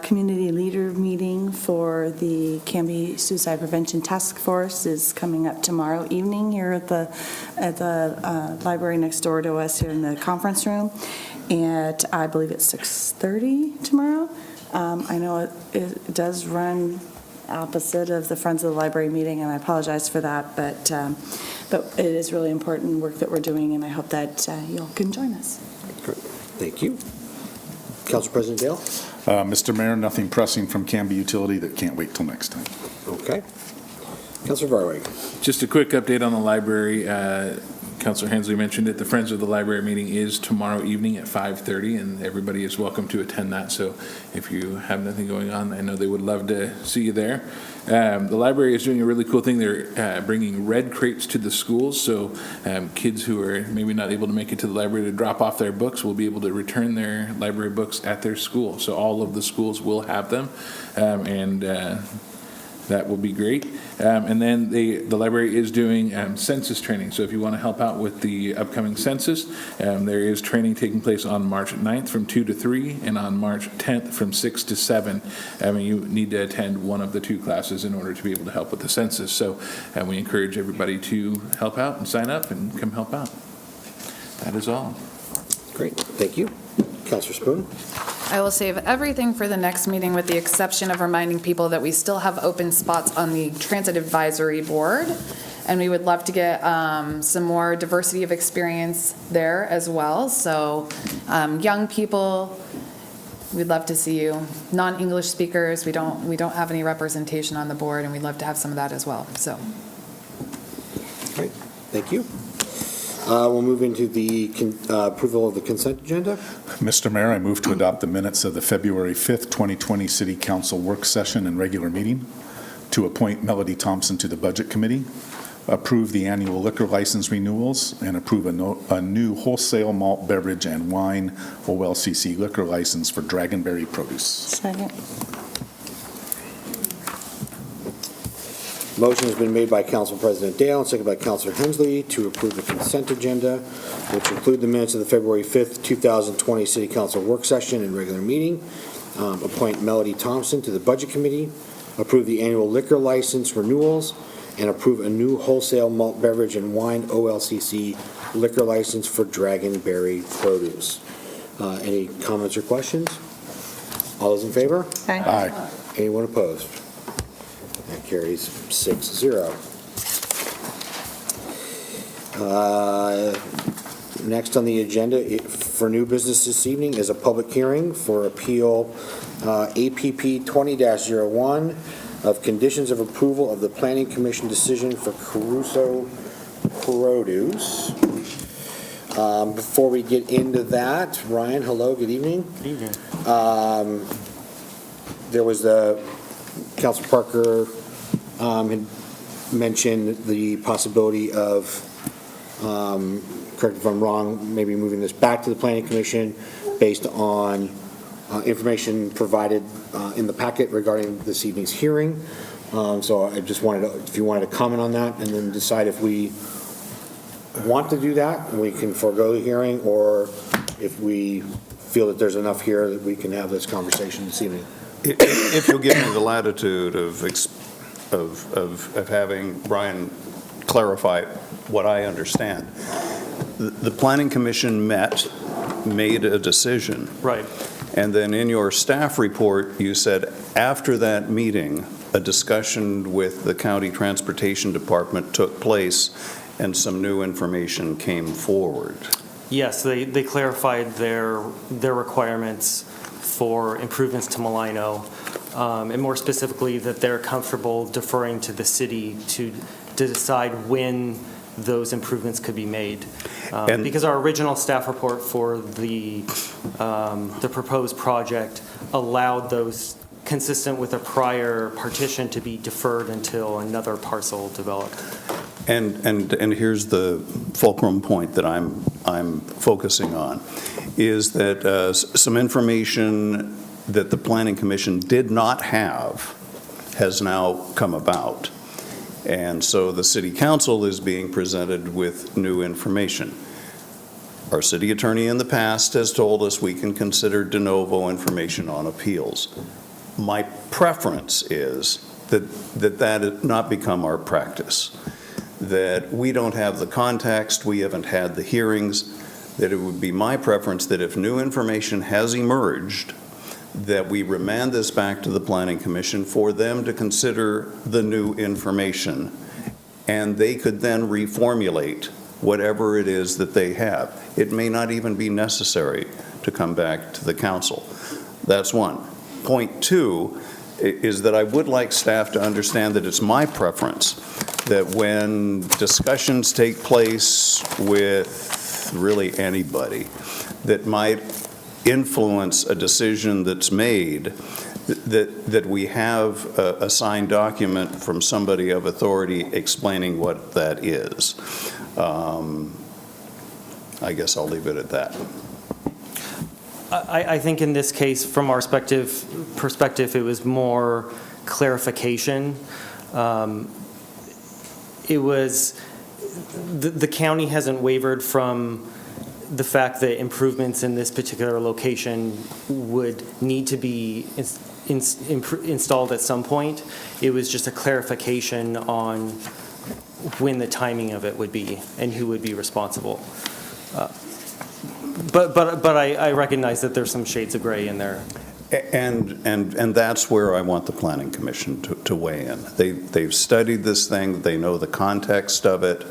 community leader meeting for the Canby Suicide Prevention Task Force is coming up tomorrow evening here at the library next door to us here in the conference room. And I believe it's 6:30 tomorrow. I know it does run opposite of the Friends of the Library meeting, and I apologize for that, but it is really important work that we're doing, and I hope that you all can join us. Thank you. Council President Dale. Mr. Mayor, nothing pressing from Canby Utility that can't wait till next time. Okay. Councilor Varwig. Just a quick update on the library. Councilor Hensley mentioned it. The Friends of the Library meeting is tomorrow evening at 5:30, and everybody is welcome to attend that. So if you have nothing going on, I know they would love to see you there. The library is doing a really cool thing. They're bringing red crates to the schools, so kids who are maybe not able to make it to the library to drop off their books will be able to return their library books at their school. So all of the schools will have them, and that will be great. And then the library is doing census training. So if you want to help out with the upcoming census, there is training taking place on March 9th from 2 to 3 and on March 10th from 6 to 7. You need to attend one of the 2 classes in order to be able to help with the census. So we encourage everybody to help out and sign up and come help out. That is all. Great. Thank you. Councilor Spoon. I will save everything for the next meeting with the exception of reminding people that we still have open spots on the Transit Advisory Board, and we would love to get some more diversity of experience there as well. So young people, we'd love to see you. Non-English speakers, we don't have any representation on the board, and we'd love to have some of that as well. So. Great. Thank you. We'll move into the approval of the consent agenda. Mr. Mayor, I move to adopt the minutes of the February 5th, 2020 City Council work session and regular meeting, to appoint Melody Thompson to the Budget Committee, approve the annual liquor license renewals, and approve a new wholesale malt beverage and wine OLCC liquor license for Dragonberry Produce. Second. Motion has been made by Council President Dale and seconded by Councilor Hensley to approve the consent agenda, which include the minutes of the February 5th, 2020 City Council work session and regular meeting, appoint Melody Thompson to the Budget Committee, approve the annual liquor license renewals, and approve a new wholesale malt beverage and wine OLCC liquor license for Dragonberry Produce. Any comments or questions? All those in favor? Aye. Aye. Anyone opposed? That carries 6-0. Next on the agenda for new business this evening is a public hearing for appeal APP 20-01 of conditions of approval of the Planning Commission decision for Caruso Produce. Before we get into that, Ryan, hello, good evening. Good evening. There was Council Parker had mentioned the possibility of, correct me if I'm wrong, maybe moving this back to the Planning Commission based on information provided in the packet regarding this evening's hearing. So I just wanted to, if you wanted to comment on that and then decide if we want to do that, we can forego the hearing, or if we feel that there's enough here that we can have this conversation this evening. If you'll give me the latitude of having Brian clarify what I understand. The Planning Commission made a decision. Right. And then in your staff report, you said after that meeting, a discussion with the County Transportation Department took place and some new information came forward. Yes, they clarified their requirements for improvements to Malino, and more specifically that they're comfortable deferring to the city to decide when those improvements could be made. Because our original staff report for the proposed project allowed those consistent with a prior partition to be deferred until another parcel developed. And here's the fulcrum point that I'm focusing on, is that some information that the Planning Commission did not have has now come about. And so the City Council is being presented with new information. Our city attorney in the past has told us we can consider de novo information on appeals. My preference is that not become our practice, that we don't have the context, we haven't had the hearings, that it would be my preference that if new information has emerged, that we remand this back to the Planning Commission for them to consider the new information, and they could then reformulate whatever it is that they have. It may not even be necessary to come back to the council. That's one. Point two is that I would like staff to understand that it's my preference that when discussions take place with really anybody that might influence a decision that's made, that we have a signed document from somebody of authority explaining what that is. I guess I'll leave it at that. I think in this case, from our perspective, it was more clarification. It was, the county hasn't wavered from the fact that improvements in this particular location would need to be installed at some point. It was just a clarification on when the timing of it would be and who would be responsible. But I recognize that there's some shades of gray in there. And that's where I want the Planning Commission to weigh in. They've studied this thing, they know the context of it,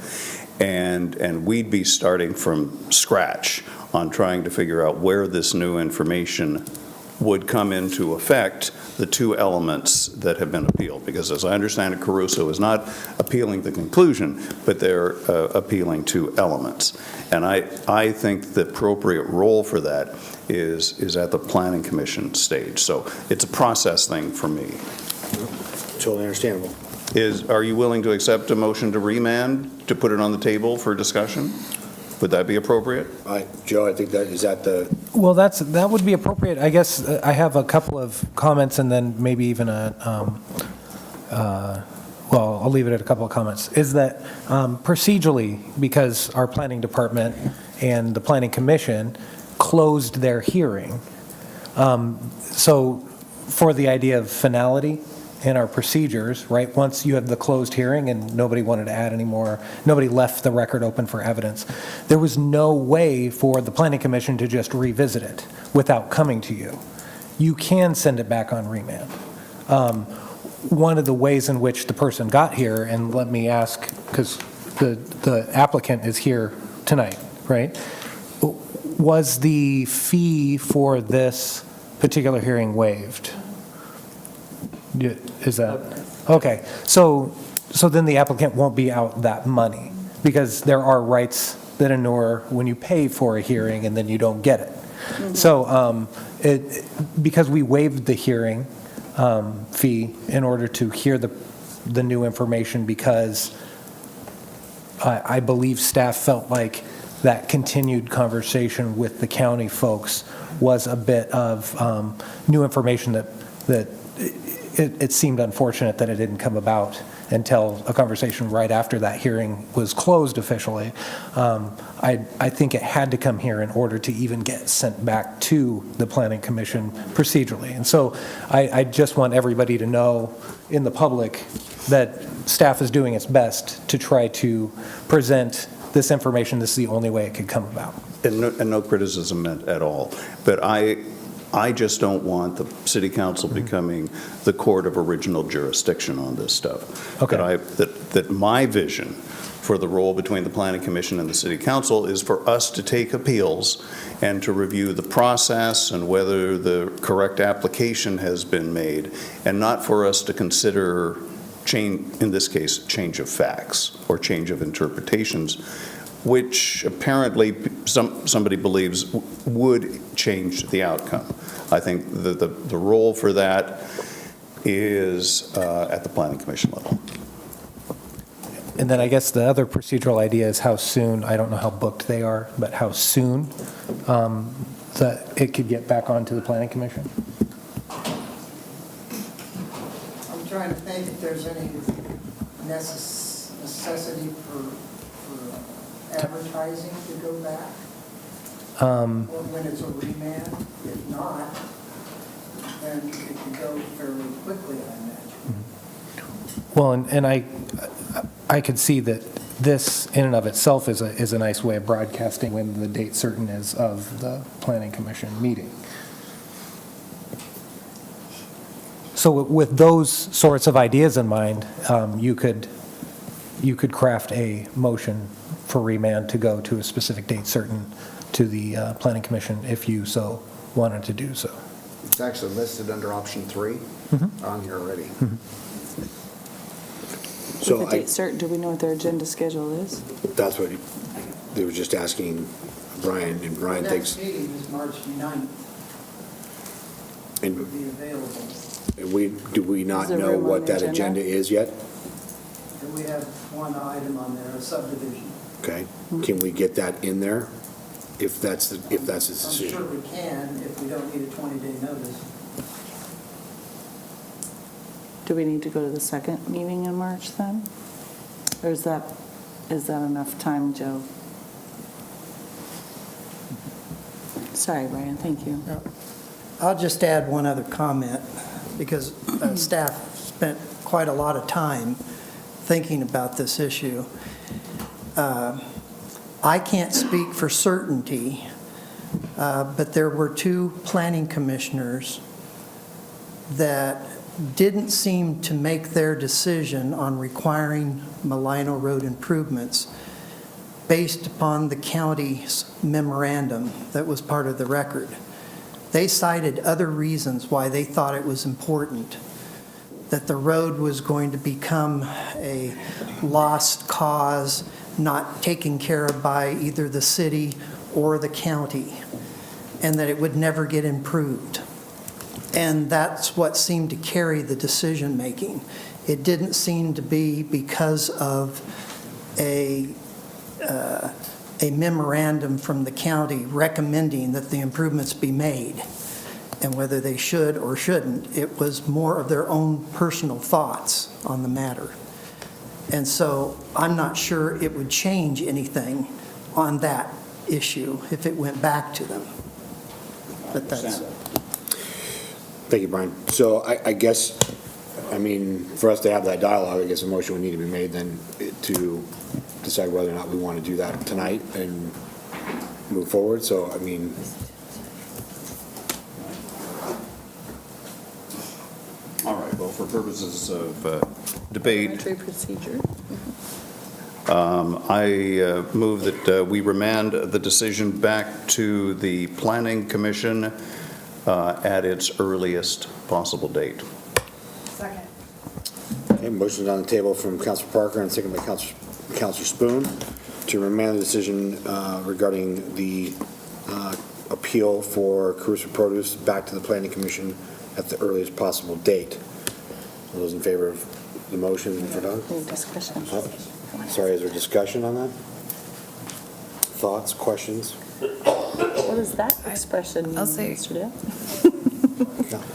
and we'd be starting from scratch on trying to figure out where this new information would come into effect, the two elements that have been appealed. Because as I understand it, Caruso is not appealing the conclusion, but they're appealing two elements. And I think the appropriate role for that is at the Planning Commission stage. So it's a process thing for me. Totally understandable. Are you willing to accept a motion to remand, to put it on the table for discussion? Would that be appropriate? Joe, I think is that the... Well, that would be appropriate. I guess I have a couple of comments and then maybe even well, I'll leave it at a couple of comments. Is that procedurally, because our planning department and the Planning Commission closed their hearing, so for the idea of finality in our procedures, right, once you have the closed hearing and nobody wanted to add any more, nobody left the record open for evidence, there was no way for the Planning Commission to just revisit it without coming to you. You can send it back on remand. One of the ways in which the person got here, and let me ask, because the applicant is here tonight, right? Was the fee for this particular hearing waived? Is that, okay, so then the applicant won't be out that money, because there are rights that inure when you pay for a hearing and then you don't get it. Mm-hmm. So because we waived the hearing fee in order to hear the new information, because I believe staff felt like that continued conversation with the county folks was a bit of new information that it seemed unfortunate that it didn't come about until a conversation right after that hearing was closed officially. I think it had to come here in order to even get sent back to the Planning Commission procedurally. And so I just want everybody to know in the public that staff is doing its best to try to present this information. This is the only way it could come about. And no criticism at all. But I just don't want the city council becoming the court of original jurisdiction on this stuff. Okay. That my vision for the role between the Planning Commission and the city council is for us to take appeals and to review the process and whether the correct application has been made, and not for us to consider change, in this case, change of facts or change of interpretations, which apparently somebody believes would change the outcome. I think the role for that is at the Planning Commission level. And then I guess the other procedural idea is how soon, I don't know how booked they are, but how soon that it could get back onto the Planning Commission? I'm trying to think if there's any necessity for advertising to go back, or when it's a remand. If not, then it could go fairly quickly, I imagine. Well, and I could see that this in and of itself is a nice way of broadcasting when the date certain is of the Planning Commission meeting. So with those sorts of ideas in mind, you could craft a motion for remand to go to a specific date certain to the Planning Commission if you so wanted to do so. It's actually listed under option 3 on here already. So With the date certain, do we know what their agenda schedule is? That's what they were just asking Brian, and Brian The thinks. next meeting is March 9th. And Would be available. do we not Is there know room on what the that agenda is yet? And we have one item on there, a subdivision. Okay, can we get that in there if that's the I'm decision? sure we can if we don't need a 20-day notice. Do we need to go to the second meeting in March then? Or is that enough time, Joe? Sorry, Brian, thank you. I'll just add one other comment, because staff spent quite a lot of time thinking about this issue. I can't speak for certainty, but there were 2 planning commissioners that didn't seem to make their decision on requiring Malino Road improvements based upon the county's memorandum that was part of the record. They cited other reasons why they thought it was important, that the road was going to become a lost cause, not taken care of by either the city or the county, and that it would never get improved. And that's what seemed to carry the decision-making. It didn't seem to be because of a memorandum from the county recommending that the improvements be made, and whether they should or shouldn't. It was more of their own personal thoughts on the matter. And so I'm not sure it would change anything on that issue if it went back to them. But that's... Thank you, Brian. So I guess, for us to have that dialogue, I guess a motion would need to be made then to decide whether or not we want to do that tonight and move forward. So, All right, well, for purposes of debate, Procedure. I move that we remand the decision back to the Planning Commission at its earliest possible date. Second. okay, motion's on the table from Councilor Parker and second by Councilor Spoon to remand the decision regarding the appeal for Caruso Produce back to the Planning Commission at the earliest possible date. All those in favor of the motion for Doug? Discussion. Sorry, is there discussion on that? Thoughts, questions? What does that expression mean, I'll say- yesterday?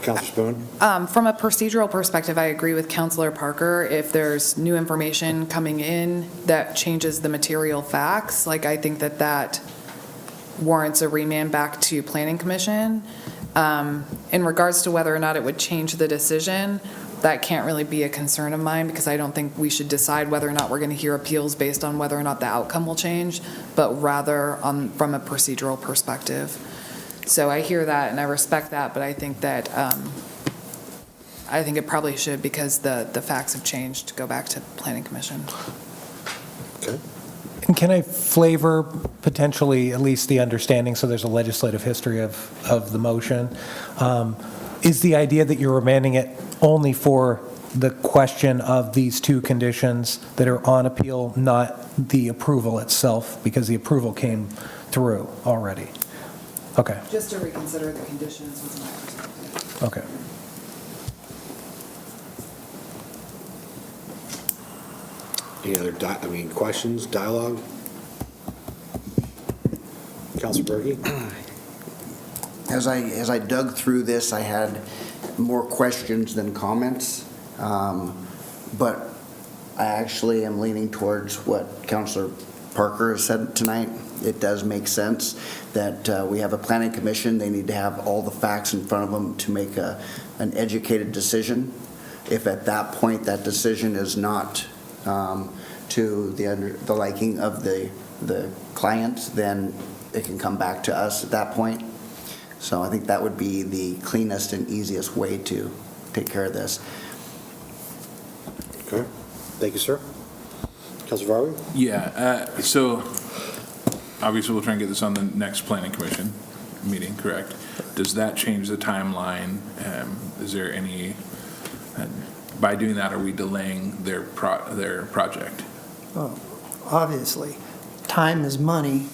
Counselor Spoon? From a procedural perspective, I agree with Counselor Parker. If there's new information coming in that changes the material facts, like I think that warrants a remand back to Planning Commission. In regards to whether or not it would change the decision, that can't really be a concern of mine because I don't think we should decide whether or not we're going to hear appeals based on whether or not the outcome will change, but rather from a procedural perspective. So I hear that and I respect that, but I think that I think it probably should, because the facts have changed, go back to Planning Commission. Okay. And can I flavor potentially at least the understanding, so there's a legislative history of the motion? Is the idea that you're remanding it only for the question of these two conditions that are on appeal, not the approval itself, because the approval came through already? Okay. Just to reconsider the conditions was my perspective. Okay. Any other, questions, dialogue? Counselor Berge? As I dug through this, I had more questions than comments, but I actually am leaning towards what Counselor Parker has said tonight. It does make sense that we have a planning commission. They need to have all the facts in front of them to make an educated decision. If at that point that decision is not to the liking of the client, then it can come back to us at that point. So I think that would be the cleanest and easiest way to take care of this. Okay. Thank you, sir. Counselor Varley? Yeah, so obviously we'll try and get this on the next planning commission meeting, correct? Does that change the timeline? Is there any, by doing that, are we delaying their project? Well, obviously, time is money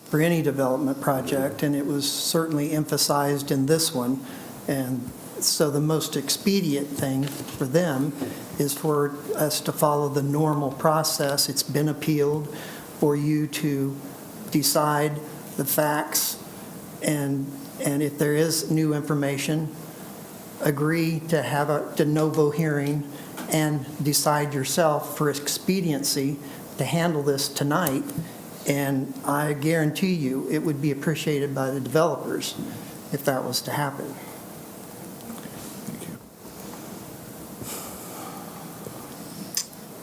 for any development project, and it was certainly emphasized in this one. And so the most expedient thing for them is for us to follow the normal process. It's been appealed, for you to decide the facts, and if there is new information, agree to have a de novo hearing and decide yourself for expediency to handle this tonight. And I guarantee you, it would be appreciated by the developers if that was to happen.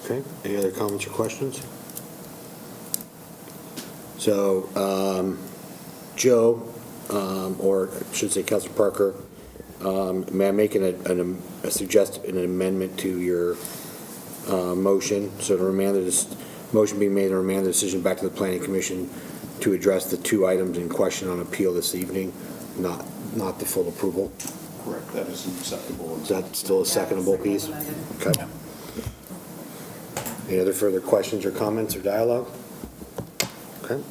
Okay, any other comments or questions? So, Joe, or I should say Councilor Parker, may I make an amendment to your motion? So to remand this motion being made to remand the decision back to the Planning Commission to address the two items in question on appeal this evening, not the full approval. Correct, that is acceptable. Is that still a secondable piece? Okay. Any other further questions or comments or dialogue? Okay.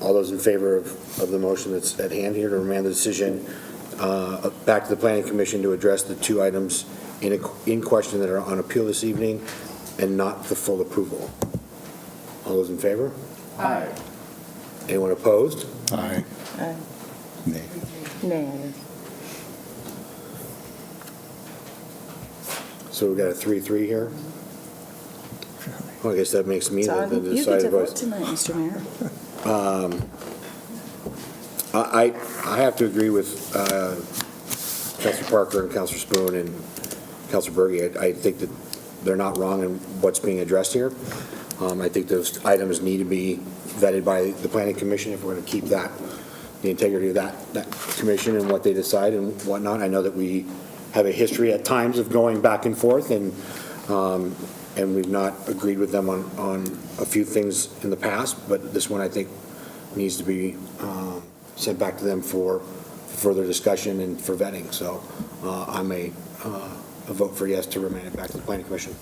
All those in favor of the motion that's at hand here to remand the decision back to the Planning Commission to address the two items in question that are on appeal this evening and not the full approval? All those in favor? Aye. Anyone opposed? Aye. Nay. Nay. So we've got a 3-3 here? Well, I guess that makes me Todd, the you get deciding to voice. vote tonight, Mr. Mayor. I have to agree with Councilor Parker and Councilor Spoon and Councilor Berge. I think that they're not wrong in what's being addressed here. I think those items need to be vetted by the Planning Commission if we're going to keep the integrity of that commission and what they decide and whatnot. I know that we have a history at times of going back and forth, and we've not agreed with them on a few things in the past, but this one I think needs to be sent back to them for further discussion and for vetting. So I'm a vote for yes to remand it back to the Planning Commission.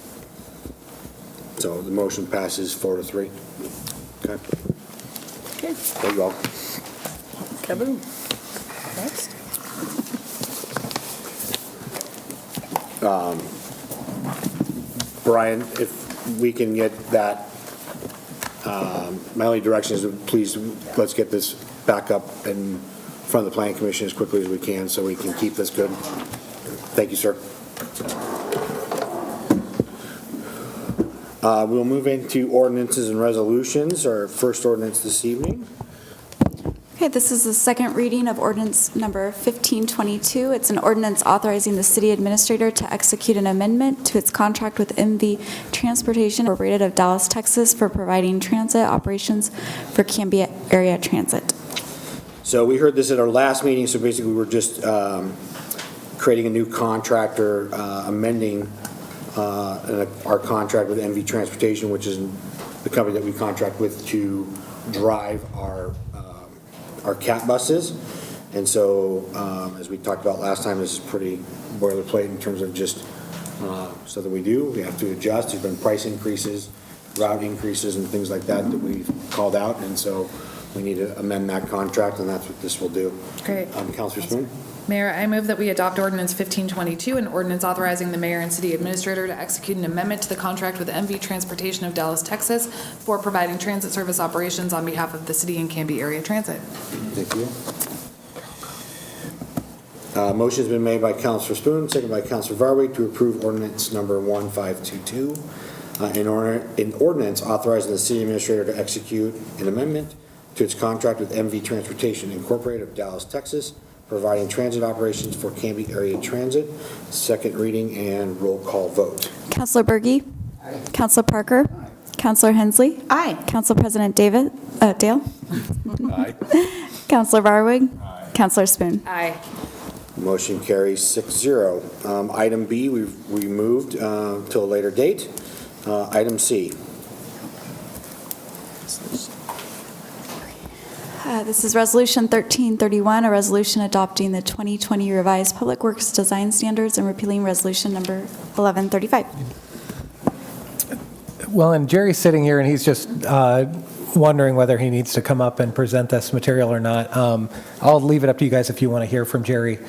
So the motion passes 4-3. Okay. Okay. Thank you all. Kaboom. Next. Brian, if we can get that, my only direction is please, let's get this back up in front of the Planning Commission as quickly as we can so we can keep this good. Thank you, sir. We'll move into ordinances and resolutions. Our first ordinance this evening. Okay, this is the second reading of ordinance number 1522. It's an ordinance authorizing the city administrator to execute an amendment to its contract with MV Transportation Incorporated of Dallas, Texas for providing transit operations for Canby area transit. So we heard this at our last meeting, so basically we're just creating a new contract or amending our contract with MV Transportation, which is the company that we contract with to drive our CAT buses. And so, as we talked about last time, this is pretty boilerplate in terms of just stuff that we do. We have to adjust. There's been price increases, route increases, and things like that that we've called out. And so we need to amend that contract, and that's what this will do. Great. Councilor Spoon? Mayor, I move that we adopt ordinance 1522, an ordinance authorizing the mayor and city administrator to execute an amendment to the contract with MV Transportation of Dallas, Texas for providing transit service operations on behalf of the city and Canby area transit. Thank you. Motion's been made by Councilor Spoon, seconded by Councilor Varwig to approve ordinance number 1522. An ordinance authorizing the city administrator to execute an amendment to its contract with MV Transportation Incorporated of Dallas, Texas, providing transit operations for Canby area transit. Second reading and roll call vote. Councilor Berge? Aye. Councilor Parker? Aye. Councilor Hensley? Aye. Council President Dale? Aye. Councilor Varwig? Aye. Councilor Spoon? Aye. Motion carries 6-0. Item B, we moved till a later date. Item C. This is Resolution 1331, a resolution adopting the 2020 revised Public Works Design Standards and repealing Resolution number 1135. Well, and Jerry's sitting here, and he's just wondering whether he needs to come up and present this material or not. I'll leave it up to you guys if you want to hear from Jerry.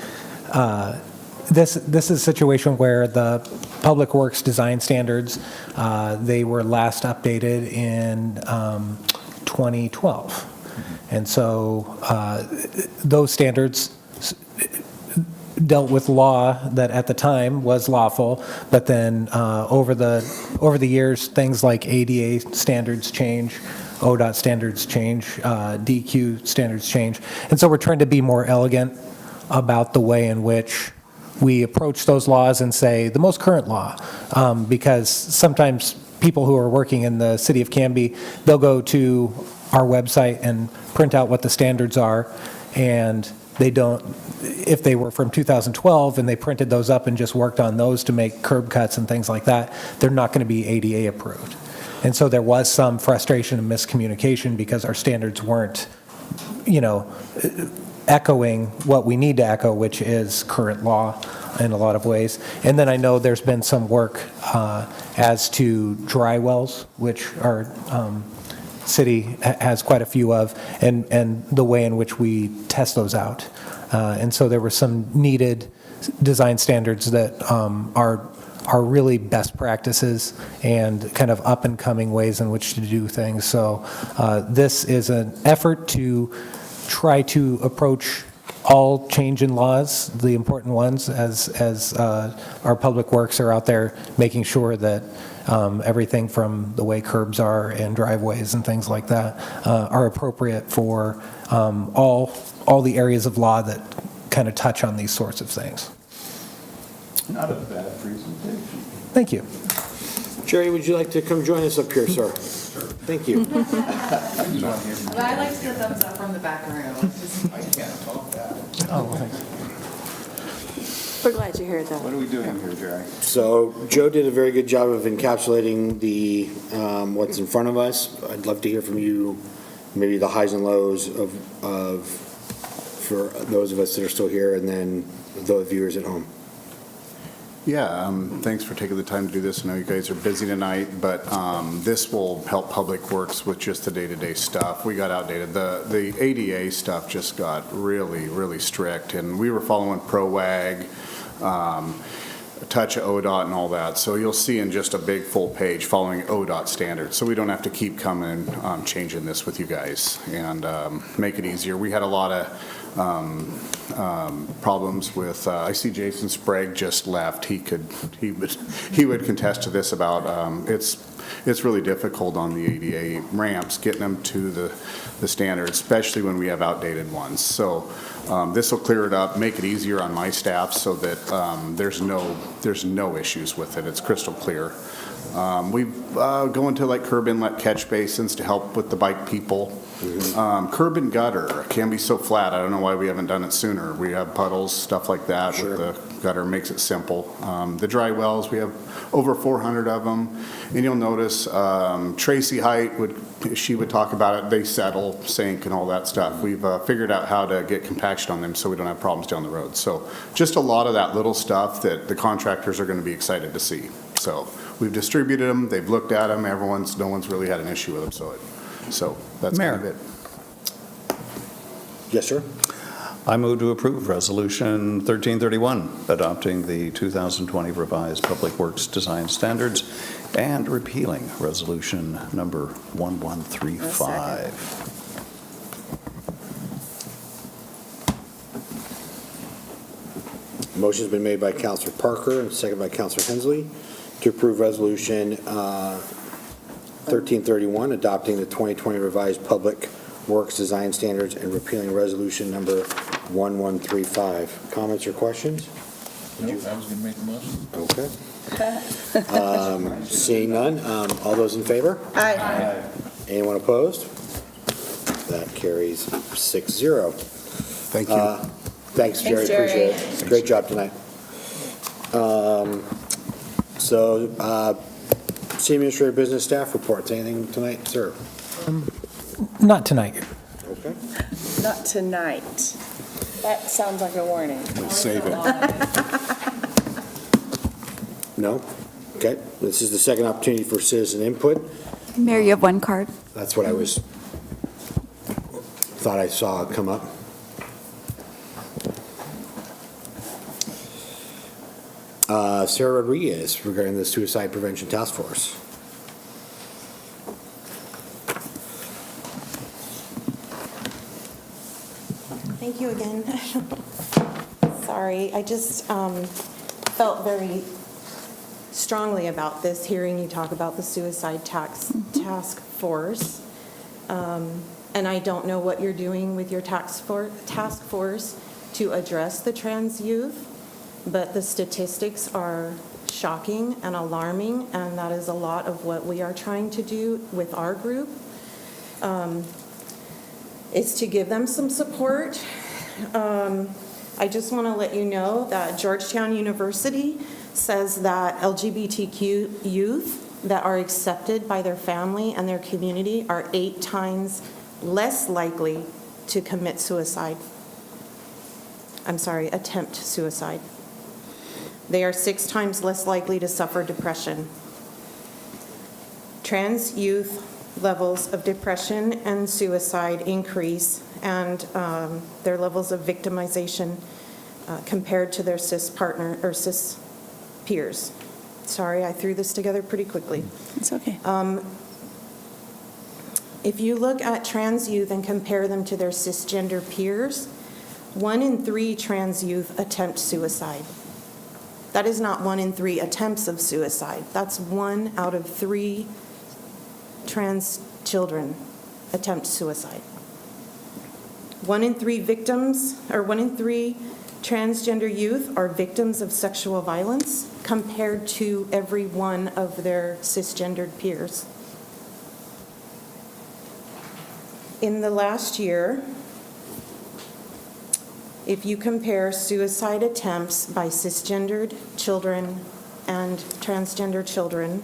This is a situation where the Public Works Design Standards, they were last updated in 2012. And so those standards dealt with law that at the time was lawful, but then over the years, things like ADA standards change, ODOT standards change, DQ standards change. And so we're trying to be more elegant about the way in which we approach those laws and say the most current law, because sometimes people who are working in the city of Canby, they'll go to our website and print out what the standards are, and they don't, if they were from 2012 and they printed those up and just worked on those to make curb cuts and things like that, they're not going to be ADA approved. And so there was some frustration and miscommunication because our standards weren't, echoing what we need to echo, which is current law in a lot of ways. And then I know there's been some work as to dry wells, which our city has quite a few of, and the way in which we test those out. And so there were some needed design standards that are really best practices and kind of up and coming ways in which to do things. So this is an effort to try to approach all change in laws, the important ones, as our public works are out there making sure that everything from the way curbs are and driveways and things like that are appropriate for all the areas of law that kind of touch on these sorts of things. Not a bad presentation. Thank you. Jerry, would you like to come join us up here, sir? Thank you. I like the thumbs up from the back room. I can't talk that. Oh, well, thanks. We're glad you're here, though. What are we doing here, Jerry? So Joe did a very good job of encapsulating the what's in front of us. I'd love to hear from you, maybe the highs and lows of for those of us that are still here, and then the viewers at home. Yeah, thanks for taking the time to do this. I know you guys are busy tonight, but this will help Public Works with just the day-to-day stuff. We got outdated. The ADA stuff just got really, really strict, and we were following ProWag, touch of ODOT and all that. So you'll see in just a big full page following ODOT standards. So we don't have to keep coming changing this with you guys and make it easier. We had a lot of problems with, I see Jason Sprague just left. He would contest to this about, it's really difficult on the ADA ramps, getting them to the standard, especially when we have outdated ones. So this will clear it up, make it easier on my staff so that there's no issues with it. It's crystal clear. We go into like curb inlet catch basins to help with the bike people. Curb and gutter can be so flat. I don't know why we haven't done it sooner. We have puddles, stuff like that. With the gutter makes it simple. The dry wells, we have over 400 of them. And you'll notice Tracy Height she would talk about it. They settle, sink, and all that stuff. We've figured out how to get compaction on them so we don't have problems down the road. So just a lot of that little stuff that the contractors are going to be excited to see. So we've distributed them. They've looked at them. No one's really had an issue with them. So that's kind of it. Yes, sir. I move to approve Resolution 1331, adopting the 2020 revised Public Works Design Standards and repealing Resolution number 1135. Motion's been made by Councilor Parker and seconded by Councilor Hensley to approve Resolution 1331, adopting the 2020 revised Public Works Design Standards and repealing Resolution number 1135. Comments or questions? I was going to make the motion. Okay. Seeing none, all those in favor? Aye. Anyone opposed? That carries 6-0. Thank you. Thanks, Jerry. Jerry. Appreciate it. Great job tonight. City Administrator Business Staff reports. Anything tonight, sir? Not tonight. Okay. Not tonight. That sounds like a warning. We'll save it. No? Okay. This is the second opportunity for citizen input. Mayor, you have one card. That's what I thought I saw come up. Sarah Rodriguez regarding the Suicide Prevention Task Force. Thank you again. Sorry, I just felt very strongly about this, hearing you talk about the Suicide Task Force. And I don't know what you're doing with your task force to address the trans youth, but the statistics are shocking and alarming, and that is a lot of what we are trying to do with our group. Is to give them some support. I just want to let you know that Georgetown University says that LGBTQ youth that are accepted by their family and their community are 8 times less likely to commit suicide. Attempt suicide. They are 6 times less likely to suffer depression. Trans youth levels of depression and suicide increase, and their levels of victimization compared to their cis partner or cis peers. Sorry, I threw this together pretty quickly. It's okay. If you look at trans youth and compare them to their cisgender peers, 1 in 3 trans youth attempt suicide. That is not 1 in 3 attempts of suicide. That's 1 out of 3 trans children attempt suicide. 1 in 3 victims, or 1 in 3 transgender youth are victims of sexual violence compared to every one of their cisgendered peers. In the last year, if you compare suicide attempts by cisgendered children and transgender children,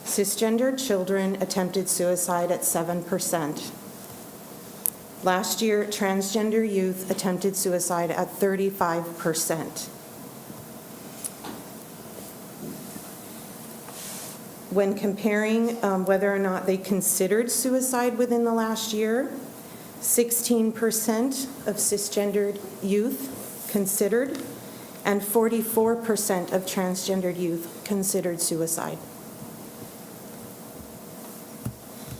cisgendered children attempted suicide at 7%. Last year, transgender youth attempted suicide at 35%. When comparing whether or not they considered suicide within the last year, 16% of cisgendered youth considered, and 44% of transgendered youth considered suicide.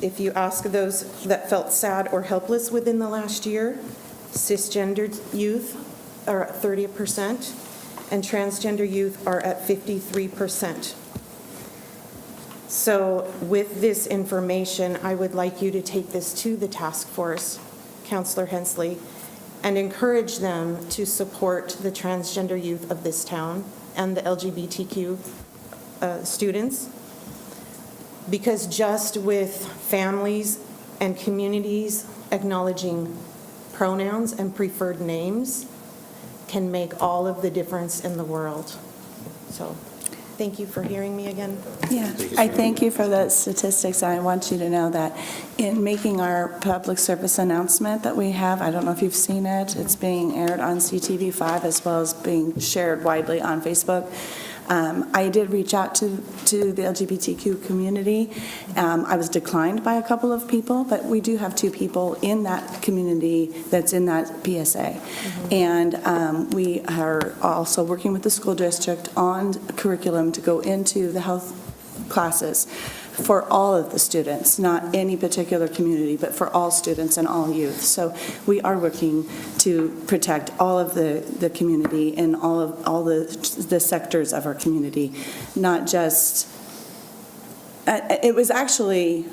If you ask those that felt sad or helpless within the last year, cisgendered youth are at 30%, and transgender youth are at 53%. So with this information, I would like you to take this to the task force, Councillor Hensley, and encourage them to support the transgender youth of this town and the LGBTQ students. Because just with families and communities acknowledging pronouns and preferred names can make all of the difference in the world. So thank you for hearing me again. Yeah, I thank you for the statistics. I want you to know that in making our public service announcement that we have, I don't know if you've seen it, it's being aired on CTV5 as well as being shared widely on Facebook. I did reach out to the LGBTQ community. I was declined by a couple of people, but we do have 2 people in that community that's in that PSA. And we are also working with the school district on curriculum to go into the health classes for all of the students, not any particular community, but for all students and all youth. So we are working to protect all of the community and all the sectors of our community, not just, it was actually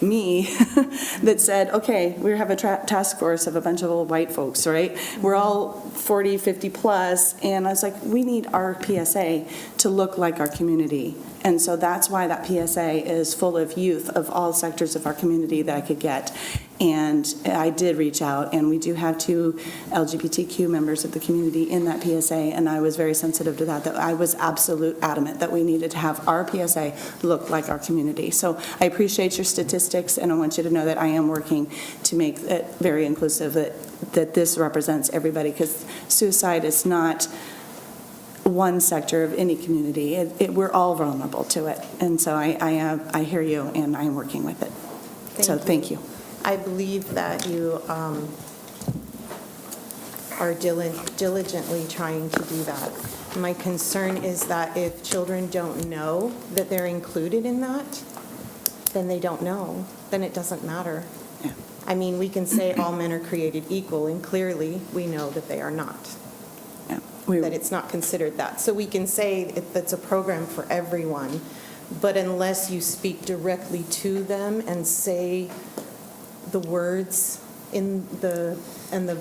me that said, okay, we have a task force of a bunch of old white folks, right? We're all 40, 50 plus, and I was like, we need our PSA to look like our community. And so that's why that PSA is full of youth of all sectors of our community that I could get. And I did reach out, and we do have 2 LGBTQ members of the community in that PSA, and I was very sensitive to that I was absolute adamant that we needed to have our PSA look like our community. So I appreciate your statistics, and I want you to know that I am working to make it very inclusive, that this represents everybody, because suicide is not one sector of any community. We're all vulnerable to it. And so I hear you, and I am working with it. Thank you. I believe that you are diligently trying to do that. My concern is that if children don't know that they're included in that, then they don't know. Then it doesn't matter. Yeah. I mean, we can say all men are created equal, and clearly we know that they are not. Yeah. That it's not considered that. So we can say it's a program for everyone, but unless you speak directly to them and say the words and the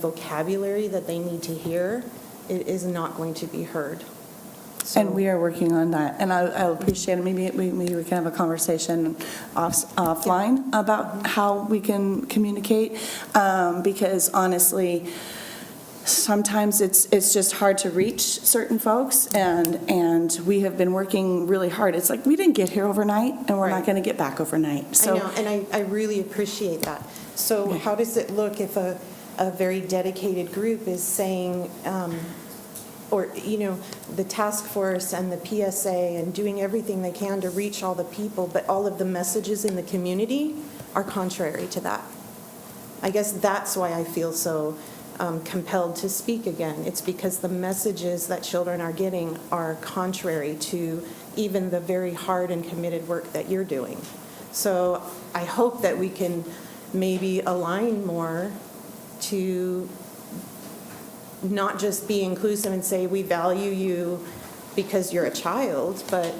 vocabulary that they need to hear, it is not going to be heard. So, and we are working on that. And I appreciate it. Maybe we can have a conversation offline about how we can communicate, because honestly, sometimes it's just hard to reach certain folks, and we have been working really hard. It's like we didn't get here overnight, and we're not going to get back overnight. So I know, and I really appreciate that. So how does it look if a very dedicated group is saying, or, the task force and the PSA and doing everything they can to reach all the people, but all of the messages in the community are contrary to that? I guess that's why I feel so compelled to speak again. It's because the messages that children are getting are contrary to even the very hard and committed work that you're doing. So I hope that we can maybe align more to not just be inclusive and say we value you because you're a child, but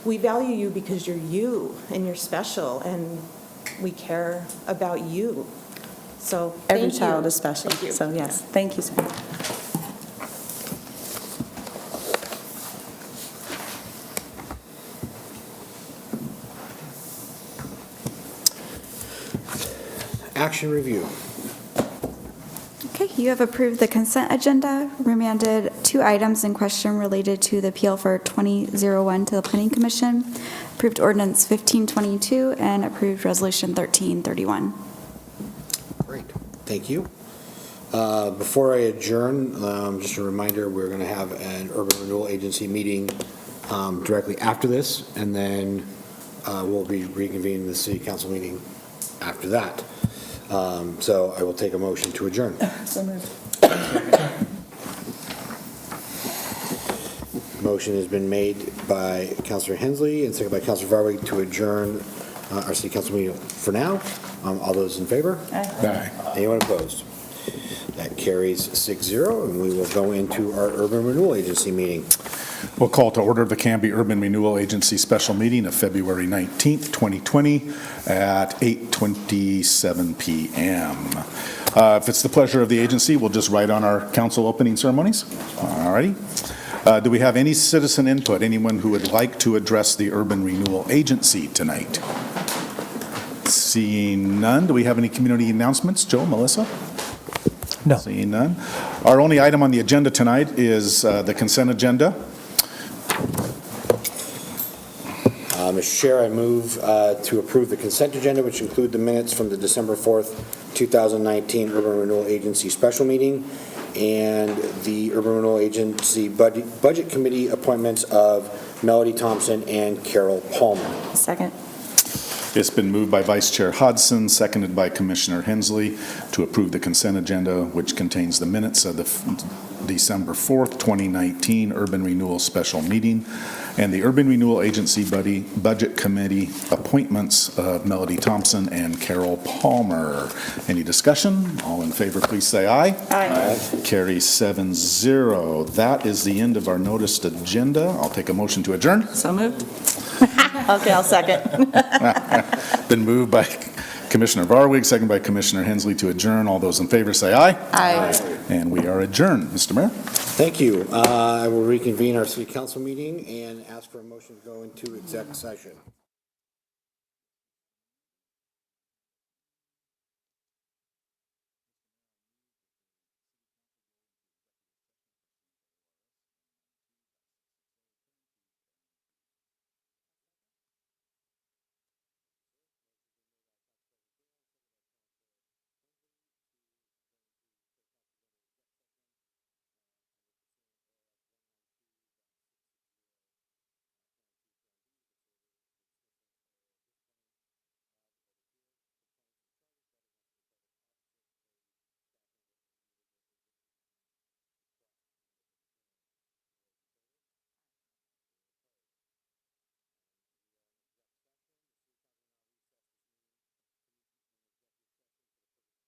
we value you because you're you and you're special and we care about you. So every child is special. Thank you. So yes, thank you so much. Action review. Okay, you have approved the consent agenda, remanded 2 items in question related to the appeal for 2001 to the Planning Commission, approved ordinance 1522, and approved resolution 1331. Great, thank you. Before I adjourn, just a reminder, we're going to have an Urban Renewal Agency meeting directly after this, and then we'll be reconvening the City Council meeting after that. So I will take a motion to adjourn. So moved. Motion has been made by Councilor Hensley and seconded by Councilor Varwig to adjourn our City Council meeting for now. All those in favor? Aye. Anyone opposed? That carries 6-0, and we will go into our Urban Renewal Agency meeting. We'll call to order the Canby Urban Renewal Agency special meeting of February 19th, 2020 at 8:27 PM. If it's the pleasure of the agency, we'll just write on our council opening ceremonies. All righty. Do we have any citizen input? Anyone who would like to address the Urban Renewal Agency tonight? Seeing none, do we have any community announcements? Joe, Melissa? No. Seeing none. Our only item on the agenda tonight is the consent agenda. Mr. Chair, I move to approve the consent agenda, which include the minutes from the December 4th, 2019 Urban Renewal Agency special meeting and the Urban Renewal Agency Budget Committee appointments of Melody Thompson and Carol Palmer. Second. It's been moved by Vice Chair Hodson, seconded by Commissioner Hensley, to approve the consent agenda, which contains the minutes of the December 4th, 2019 Urban Renewal Special Meeting and the Urban Renewal Agency Budget Committee appointments of Melody Thompson and Carol Palmer. Any discussion? All in favor, please say aye. Aye. Carries 7-0. That is the end of our noticed agenda. I'll take a motion to adjourn. So moved. Okay, I'll second. Been moved by Commissioner Varwig, seconded by Commissioner Hensley to adjourn. All those in favor say aye. Aye. And we are adjourned. Mr. Mayor? Thank you. I will reconvene our city council meeting and ask for a motion to go into exec session.